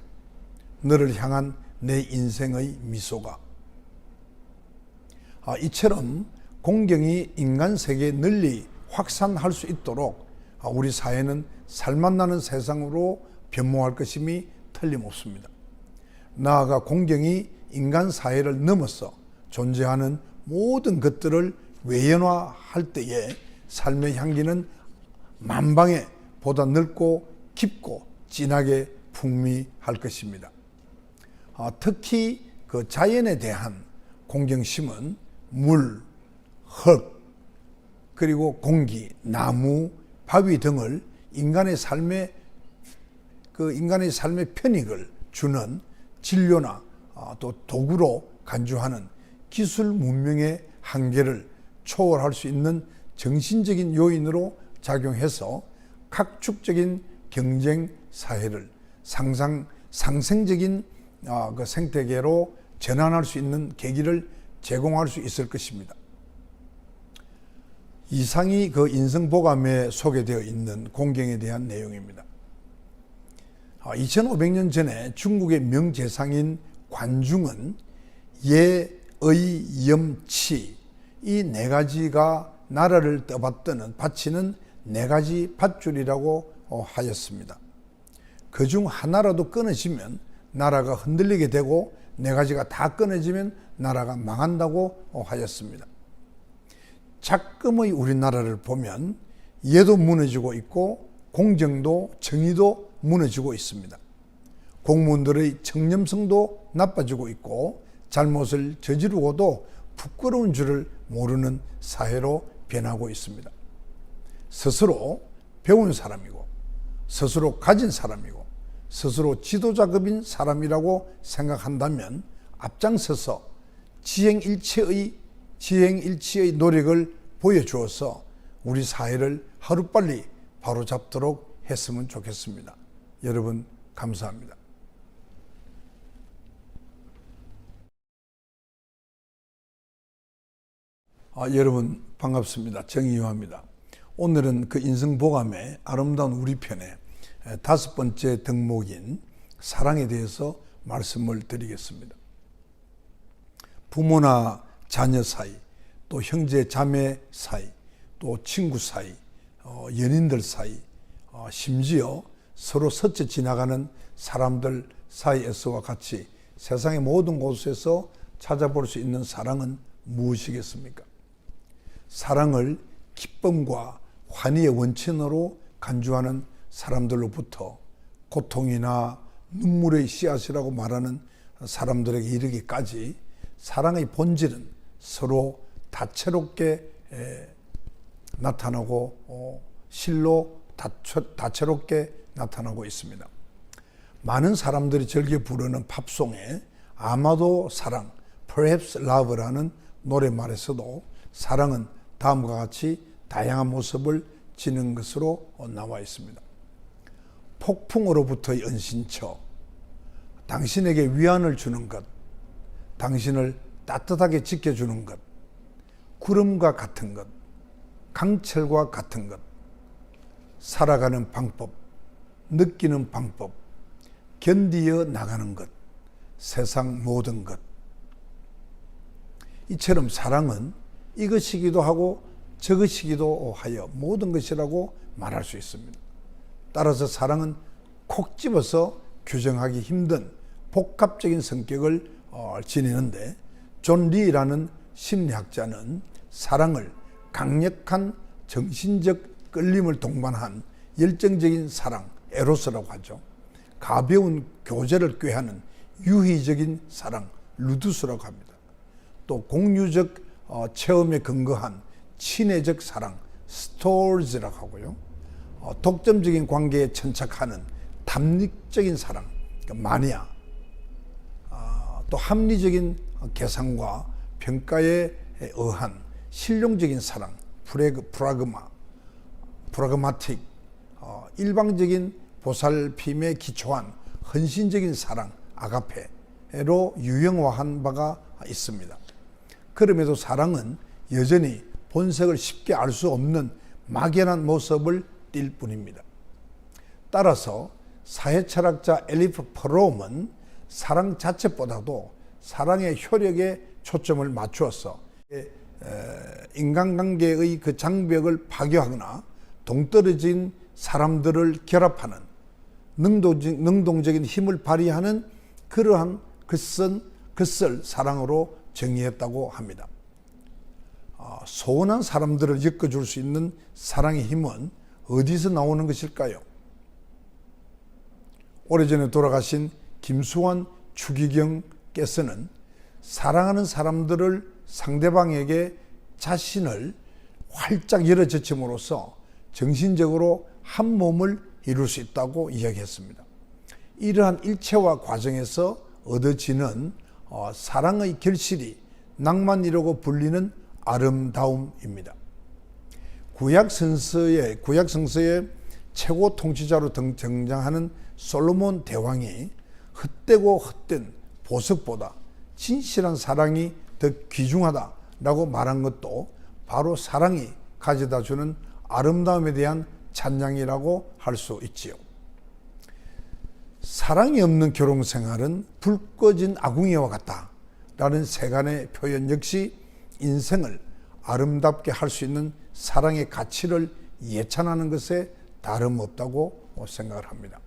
너를 향한 내 인생의 미소가, 이처럼 공경이 인간 세계에 널리 확산할 수 있도록 우리 사회는 살맛나는 세상으로 변모할 것임이 틀림없습니다. 나아가 공경이 인간 사회를 넘어서 존재하는 모든 것들을 외연화할 때에 삶의 향기는 만방에 보다 넓고 깊고 진하게 풍미할 것입니다. 특히 그 자연에 대한 공경심은 물, 흙, 그리고 공기, 나무, 바위 등을 인간의 삶의 편익을 주는 진료나 또 도구로 간주하는 기술 문명의 한계를 초월할 수 있는 정신적인 요인으로 작용해서 각축적인 경쟁 사회를 상생적인 그 생태계로 전환할 수 있는 계기를 제공할 수 있을 것입니다. 이상이 그 인성보감에 소개되어 있는 공경에 대한 내용입니다. 2500년 전에 중국의 명재상인 관중은 예, 의, 염, 치 이 네 가지가 나라를 떠받드는 바치는 네 가지 밧줄이라고 하였습니다. 그중 하나라도 끊어지면 나라가 흔들리게 되고 네 가지가 다 끊어지면 나라가 망한다고 하였습니다. 작금의 우리나라를 보면 예도 무너지고 있고 공정도 정의도 무너지고 있습니다. 공무원들의 청렴성도 나빠지고 있고 잘못을 저지르고도 부끄러운 줄을 모르는 사회로 변하고 있습니다. 스스로 배운 사람이고 스스로 가진 사람이고 스스로 지도자급인 사람이라고 생각한다면 앞장서서 지행일치의 노력을 보여주어서 우리 사회를 하루빨리 바로잡도록 했으면 좋겠습니다. 여러분 감사합니다. 여러분 반갑습니다. 정의유화입니다. 오늘은 그 인생보감의 아름다운 우리 편의 5번째 덕목인 사랑에 대해서 말씀을 드리겠습니다. 부모나 자녀 사이, 또 형제 자매 사이, 또 친구 사이, 연인들 사이, 심지어 서로 스쳐 지나가는 사람들 사이에서와 같이 세상의 모든 곳에서 찾아볼 수 있는 사랑은 무엇이겠습니까? 사랑을 기쁨과 환희의 원천으로 간주하는 사람들로부터 고통이나 눈물의 씨앗이라고 말하는 사람들에게 이르기까지 사랑의 본질은 서로 다채롭게 나타나고 실로 다채롭게 나타나고 있습니다. 많은 사람들이 즐겨 부르는 팝송에 아마도 사랑, Perhaps Love라는 노랫말에서도 사랑은 다음과 같이 다양한 모습을 지닌 것으로 나와 있습니다. 폭풍으로부터의 은신처, 당신에게 위안을 주는 것, 당신을 따뜻하게 지켜주는 것, 구름과 같은 것, 강철과 같은 것, 살아가는 방법, 느끼는 방법, 견디어 나가는 것, 세상 모든 것. 이처럼 사랑은 이것이기도 하고 저것이기도 하여 모든 것이라고 말할 수 있습니다. 따라서 사랑은 콕 집어서 규정하기 힘든 복합적인 성격을 지니는데 존 리라는 심리학자는 사랑을 강력한 정신적 끌림을 동반한 열정적인 사랑, 에로스라고 하죠. 가벼운 교제를 꾀하는 유희적인 사랑, 루두스라고 합니다. 또 공유적 체험에 근거한 친애적 사랑, 스토리즈라고 하고요. 독점적인 관계에 천착하는 담력적인 사랑, 그러니까 마니아. 또 합리적인 계산과 평가에 의한 실용적인 사랑, 프라그마틱, 일방적인 보살핌에 기초한 헌신적인 사랑, 아가페로 유형화한 바가 있습니다. 그럼에도 사랑은 여전히 본색을 쉽게 알 수 없는 막연한 모습을 띌 뿐입니다. 따라서 사회철학자 엘리프 프롬은 사랑 자체보다도 사랑의 효력에 초점을 맞추어서 인간관계의 그 장벽을 파괴하거나 동떨어진 사람들을 결합하는 능동적인 힘을 발휘하는 그러한 것을 사랑으로 정의했다고 합니다. 소원한 사람들을 엮어줄 수 있는 사랑의 힘은 어디서 나오는 것일까요? 오래전에 돌아가신 김수환 추기경께서는 사랑하는 사람들을 상대방에게 자신을 활짝 열어젖힘으로써 정신적으로 한 몸을 이룰 수 있다고 이야기했습니다. 이러한 일체화 과정에서 얻어지는 사랑의 결실이 낭만이라고 불리는 아름다움입니다. 구약 성서의 최고 통치자로 등장하는 솔로몬 대왕이 헛되고 헛된 보석보다 진실한 사랑이 더 귀중하다라고 말한 것도 바로 사랑이 가져다 주는 아름다움에 대한 찬양이라고 할 수 있지요. 사랑이 없는 결혼생활은 불 꺼진 아궁이와 같다라는 세간의 표현 역시 인생을 아름답게 할 수 있는 사랑의 가치를 예찬하는 것에 다름없다고 생각을 합니다.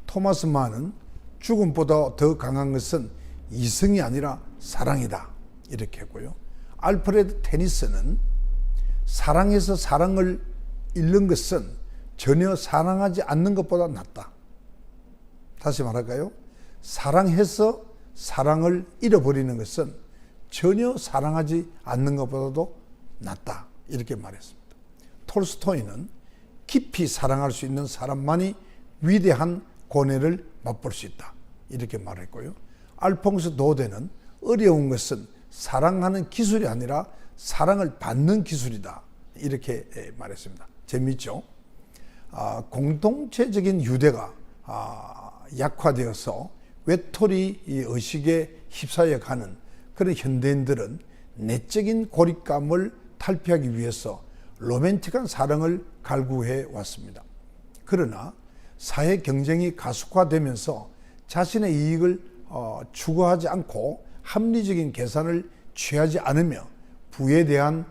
토마스 만은 죽음보다 더 강한 것은 이성이 아니라 사랑이다 이렇게 했고요. 알프레드 테니스는 사랑해서 사랑을 잃는 것은 전혀 사랑하지 않는 것보다 낫다. 다시 말할까요? 사랑해서 사랑을 잃어버리는 것은 전혀 사랑하지 않는 것보다도 낫다 이렇게 말했습니다. 톨스토이는 깊이 사랑할 수 있는 사람만이 위대한 고뇌를 맛볼 수 있다. 이렇게 말했고요. 알퐁스 도데는 어려운 것은 사랑하는 기술이 아니라 사랑을 받는 기술이다. 이렇게 말했습니다. 재미있죠? 공동체적인 유대가 약화되어서 외톨이 의식에 휩싸여 가는 그런 현대인들은 내적인 고립감을 탈피하기 위해서 로맨틱한 사랑을 갈구해 왔습니다. 그러나 사회 경쟁이 가속화되면서 자신의 이익을 추구하지 않고 합리적인 계산을 취하지 않으며 부에 대한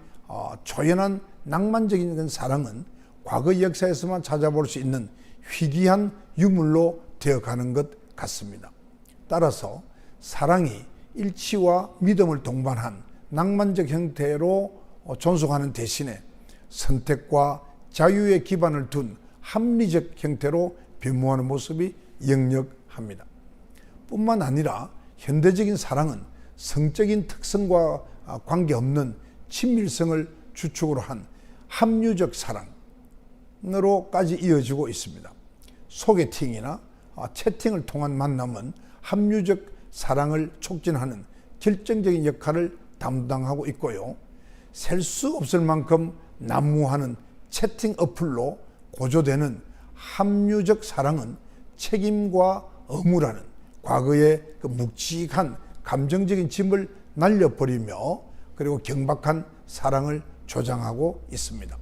초연한 낭만적인 사랑은 과거 역사에서만 찾아볼 수 있는 희귀한 유물로 되어가는 것 같습니다. 따라서 사랑이 일치와 믿음을 동반한 낭만적 형태로 존속하는 대신에 선택과 자유의 기반을 둔 합리적 형태로 변모하는 모습이 역력합니다. 뿐만 아니라 현대적인 사랑은 성적인 특성과 관계없는 친밀성을 주축으로 한 합리적 사랑으로까지 이어지고 있습니다. 소개팅이나 채팅을 통한 만남은 합리적 사랑을 촉진하는 결정적인 역할을 담당하고 있고요. 셀 수 없을 만큼 난무하는 채팅 어플로 고조되는 합리적 사랑은 책임과 의무라는 과거의 그 묵직한 감정적인 짐을 날려버리며 그리고 경박한 사랑을 조장하고 있습니다.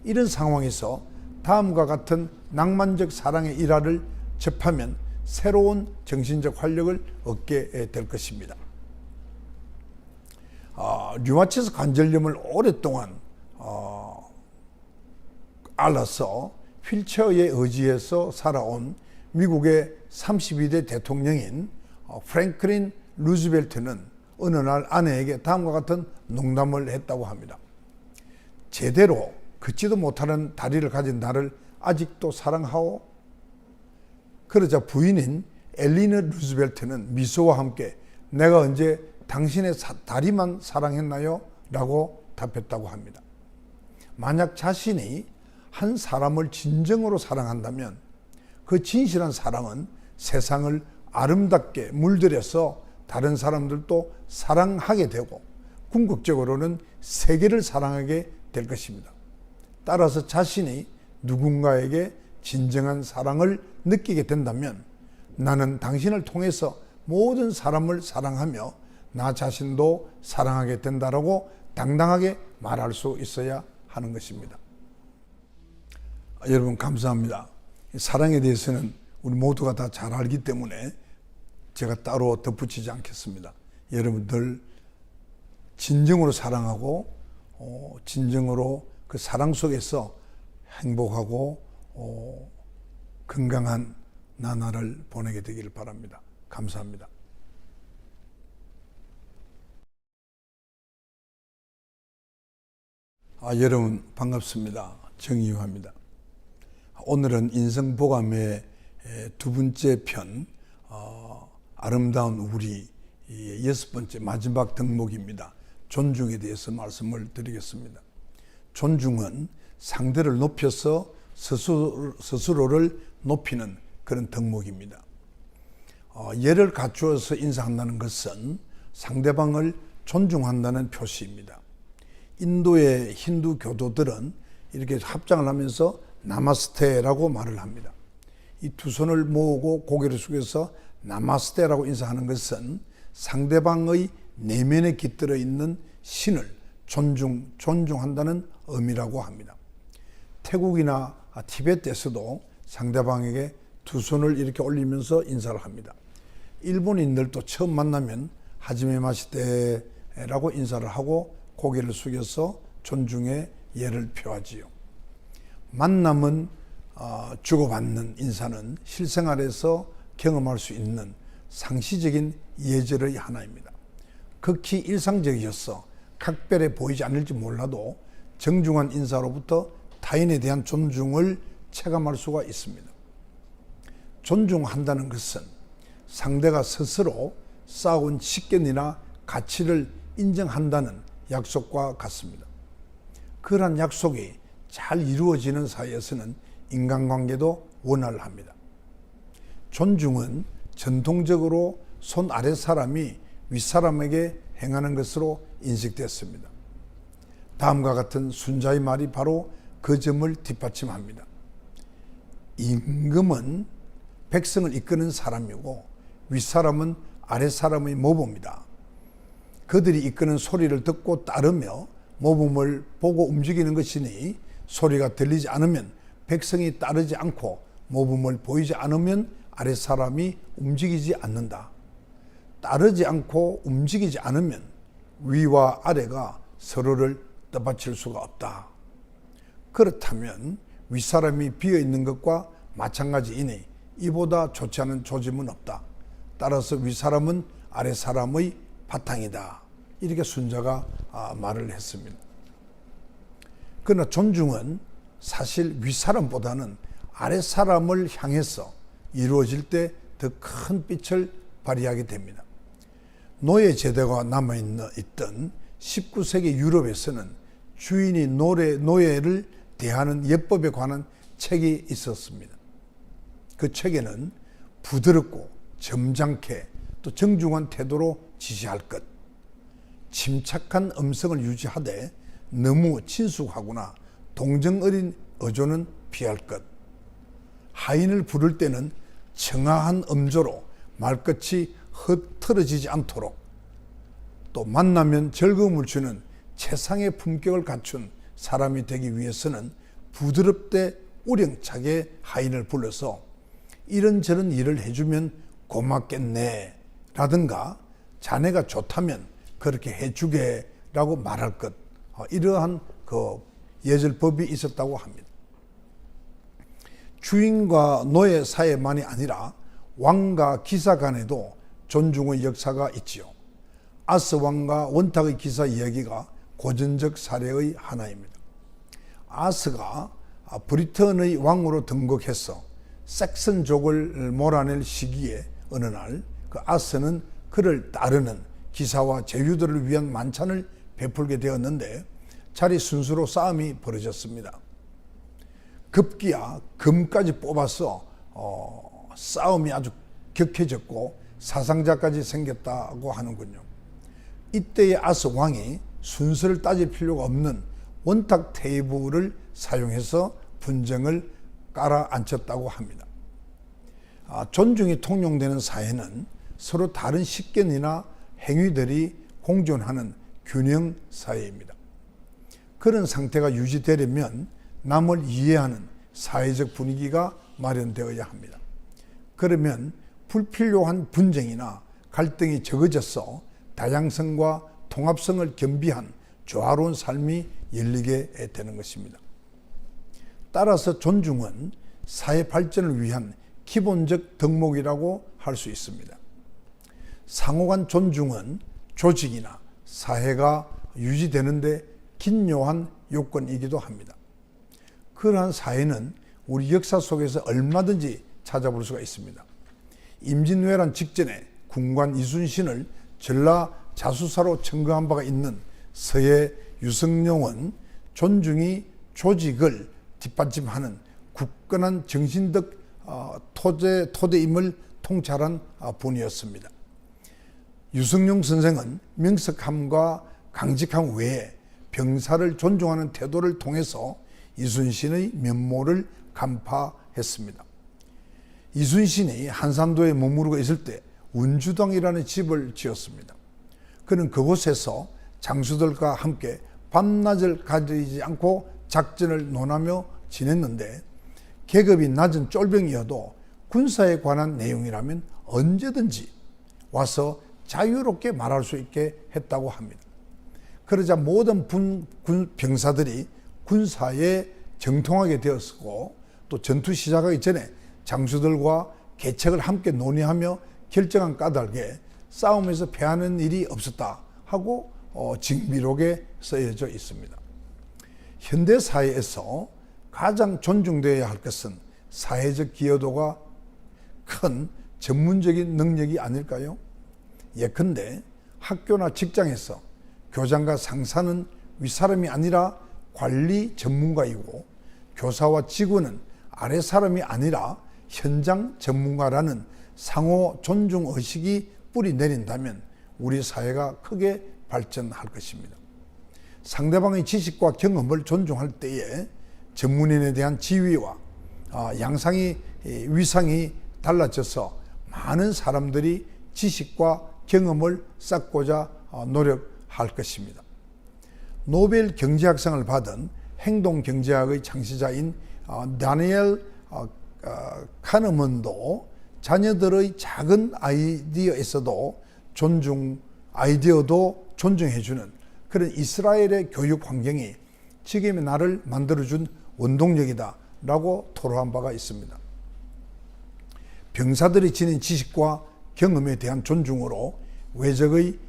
이런 상황에서 다음과 같은 낭만적 사랑의 일화를 접하면 새로운 정신적 활력을 얻게 될 것입니다. 류마티스 관절염을 오랫동안 앓아서 휠체어에 의지해서 살아온 미국의 32대 대통령인 프랭클린 루즈벨트는 어느 날 아내에게 다음과 같은 농담을 했다고 합니다. 제대로 걷지도 못하는 다리를 가진 나를 아직도 사랑하오? 그러자 부인인 엘리너 루즈벨트는 미소와 함께 내가 언제 당신의 다리만 사랑했나요? 라고 답했다고 합니다. 만약 자신이 한 사람을 진정으로 사랑한다면 그 진실한 사랑은 세상을 아름답게 물들여서 다른 사람들도 사랑하게 되고 궁극적으로는 세계를 사랑하게 될 것입니다. 따라서 자신이 누군가에게 진정한 사랑을 느끼게 된다면 나는 당신을 통해서 모든 사람을 사랑하며 나 자신도 사랑하게 된다라고 당당하게 말할 수 있어야 하는 것입니다. 여러분 감사합니다. 사랑에 대해서는 우리 모두가 다 잘 알기 때문에 제가 따로 덧붙이지 않겠습니다. 여러분들 진정으로 사랑하고 진정으로 그 사랑 속에서 행복하고 건강한 나날을 보내게 되기를 바랍니다. 감사합니다. 여러분 반갑습니다. 정의유합니다. 오늘은 인생보감의 두 번째 편 아름다운 우리 6번째 마지막 덕목입니다. 존중에 대해서 말씀을 드리겠습니다. 존중은 상대를 높여서 스스로를 높이는 그런 덕목입니다. 예를 갖추어서 인사한다는 것은 상대방을 존중한다는 표시입니다. 인도의 힌두 교도들은 이렇게 합장을 하면서 나마스테라고 말을 합니다. 이 두 손을 모으고 고개를 숙여서 나마스테라고 인사하는 것은 상대방의 내면에 깃들어 있는 신을 존중한다는 의미라고 합니다. 태국이나 티베트에서도 상대방에게 두 손을 이렇게 올리면서 인사를 합니다. 일본인들도 처음 만나면 하지메 마시테라고 인사를 하고 고개를 숙여서 존중의 예를 표하지요. 만남은 주고받는 인사는 실생활에서 경험할 수 있는 상시적인 예절의 하나입니다. 극히 일상적이어서 각별해 보이지 않을지 몰라도 정중한 인사로부터 타인에 대한 존중을 체감할 수가 있습니다. 존중한다는 것은 상대가 스스로 쌓아온 식견이나 가치를 인정한다는 약속과 같습니다. 그러한 약속이 잘 이루어지는 사이에서는 인간관계도 원활을 합니다. 존중은 전통적으로 손 아래 사람이 윗사람에게 행하는 것으로 인식됐습니다. 다음과 같은 순자의 말이 바로 그 점을 뒷받침합니다. 임금은 백성을 이끄는 사람이고 윗사람은 아랫사람의 모범이다. 그들이 이끄는 소리를 듣고 따르며 모범을 보고 움직이는 것이니 소리가 들리지 않으면 백성이 따르지 않고 모범을 보이지 않으면 아랫사람이 움직이지 않는다. 따르지 않고 움직이지 않으면 위와 아래가 서로를 떠받칠 수가 없다. 그렇다면 윗사람이 비어있는 것과 마찬가지이니 이보다 좋지 않은 조짐은 없다. 따라서 윗사람은 아랫사람의 바탕이다. 이렇게 순자가 말을 했습니다. 그러나 존중은 사실 윗사람보다는 아랫사람을 향해서 이루어질 때 더 큰 빛을 발휘하게 됩니다. 노예 제도가 남아있던 19세기 유럽에서는 주인이 노예를 대하는 예법에 관한 책이 있었습니다. 그 책에는 부드럽고 점잖게 또 정중한 태도로 지시할 것, 침착한 음성을 유지하되 너무 친숙하거나 동정 어린 어조는 피할 것, 하인을 부를 때는 청아한 음조로 말끝이 흐트러지지 않도록, 또 만나면 즐거움을 주는 최상의 품격을 갖춘 사람이 되기 위해서는 부드럽되 우렁차게 하인을 불러서 이런저런 일을 해주면 고맙겠네 라든가 자네가 좋다면 그렇게 해주게 라고 말할 것, 이러한 그 예절법이 있었다고 합니다. 주인과 노예 사이만이 아니라 왕과 기사 간에도 존중의 역사가 있지요. 아스 왕과 원탁의 기사 이야기가 고전적 사례의 하나입니다. 아스가 브리턴의 왕으로 등극해서 섹슨족을 몰아낼 시기에 어느 날 그 아스는 그를 따르는 기사와 제휴들을 위한 만찬을 베풀게 되었는데 자리 순수로 싸움이 벌어졌습니다. 급기야 금까지 뽑아서 싸움이 아주 격해졌고 사상자까지 생겼다고 하는군요. 이때의 아스 왕이 순서를 따질 필요가 없는 원탁 테이블을 사용해서 분쟁을 깔아앉혔다고 합니다. 존중이 통용되는 사회는 서로 다른 식견이나 행위들이 공존하는 균형 사회입니다. 그런 상태가 유지되려면 남을 이해하는 사회적 분위기가 마련되어야 합니다. 그러면 불필요한 분쟁이나 갈등이 적어져서 다양성과 통합성을 겸비한 조화로운 삶이 열리게 되는 것입니다. 따라서 존중은 사회 발전을 위한 기본적 덕목이라고 할 수 있습니다. 상호간 존중은 조직이나 사회가 유지되는 데 긴요한 요건이기도 합니다. 그러한 사회는 우리 역사 속에서 얼마든지 찾아볼 수가 있습니다. 임진왜란 직전에 군관 이순신을 전라 자수사로 청구한 바가 있는 서해 유성룡은 존중이 조직을 뒷받침하는 굳건한 정신적 토대임을 통찰한 분이었습니다. 유성룡 선생은 명석함과 강직함 외에 병사를 존중하는 태도를 통해서 이순신의 면모를 간파했습니다. 이순신이 한산도에 머무르고 있을 때 운주당이라는 집을 지었습니다. 그는 그곳에서 장수들과 함께 밤낮을 가리지 않고 작전을 논하며 지냈는데 계급이 낮은 쫄병이어도 군사에 관한 내용이라면 언제든지 와서 자유롭게 말할 수 있게 했다고 합니다. 그러자 모든 병사들이 군사에 정통하게 되었고 또 전투 시작하기 전에 장수들과 계책을 함께 논의하며 결정한 까닭에 싸움에서 패하는 일이 없었다 하고 징비록에 쓰여져 있습니다. 현대 사회에서 가장 존중되어야 할 것은 사회적 기여도가 큰 전문적인 능력이 아닐까요? 예컨대 학교나 직장에서 교장과 상사는 윗사람이 아니라 관리 전문가이고 교사와 직원은 아래 사람이 아니라 현장 전문가라는 상호 존중 의식이 뿌리 내린다면 우리 사회가 크게 발전할 것입니다. 상대방의 지식과 경험을 존중할 때에 전문인에 대한 지위와 양상이 위상이 달라져서 많은 사람들이 지식과 경험을 쌓고자 노력할 것입니다. 노벨 경제학상을 받은 행동경제학의 창시자인 다니엘 카너먼도 자녀들의 작은 아이디어에서도 아이디어도 존중해주는 그런 이스라엘의 교육 환경이 지금의 나를 만들어준 원동력이다 라고 토로한 바가 있습니다. 병사들이 지닌 지식과 경험에 대한 존중으로 외적의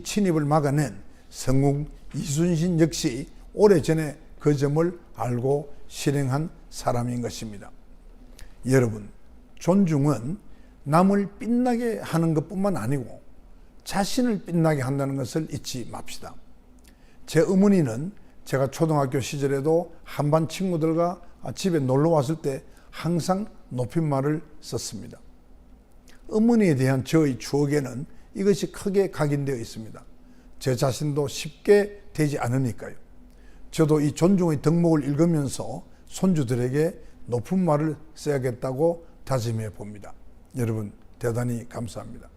침입을 막아낸 성웅 이순신 역시 오래전에 그 점을 알고 실행한 사람인 것입니다. 여러분, 존중은 남을 빛나게 하는 것뿐만 아니고 자신을 빛나게 한다는 것을 잊지 맙시다. 제 어머니는 제가 초등학교 시절에도 한반 친구들과 집에 놀러 왔을 때 항상 높임말을 썼습니다. 어머니에 대한 저의 추억에는 이것이 크게 각인되어 있습니다. 제 자신도 쉽게 되지 않으니까요. 저도 이 존중의 덕목을 읽으면서 손주들에게 높은 말을 써야겠다고 다짐해 봅니다. 여러분, 대단히 감사합니다.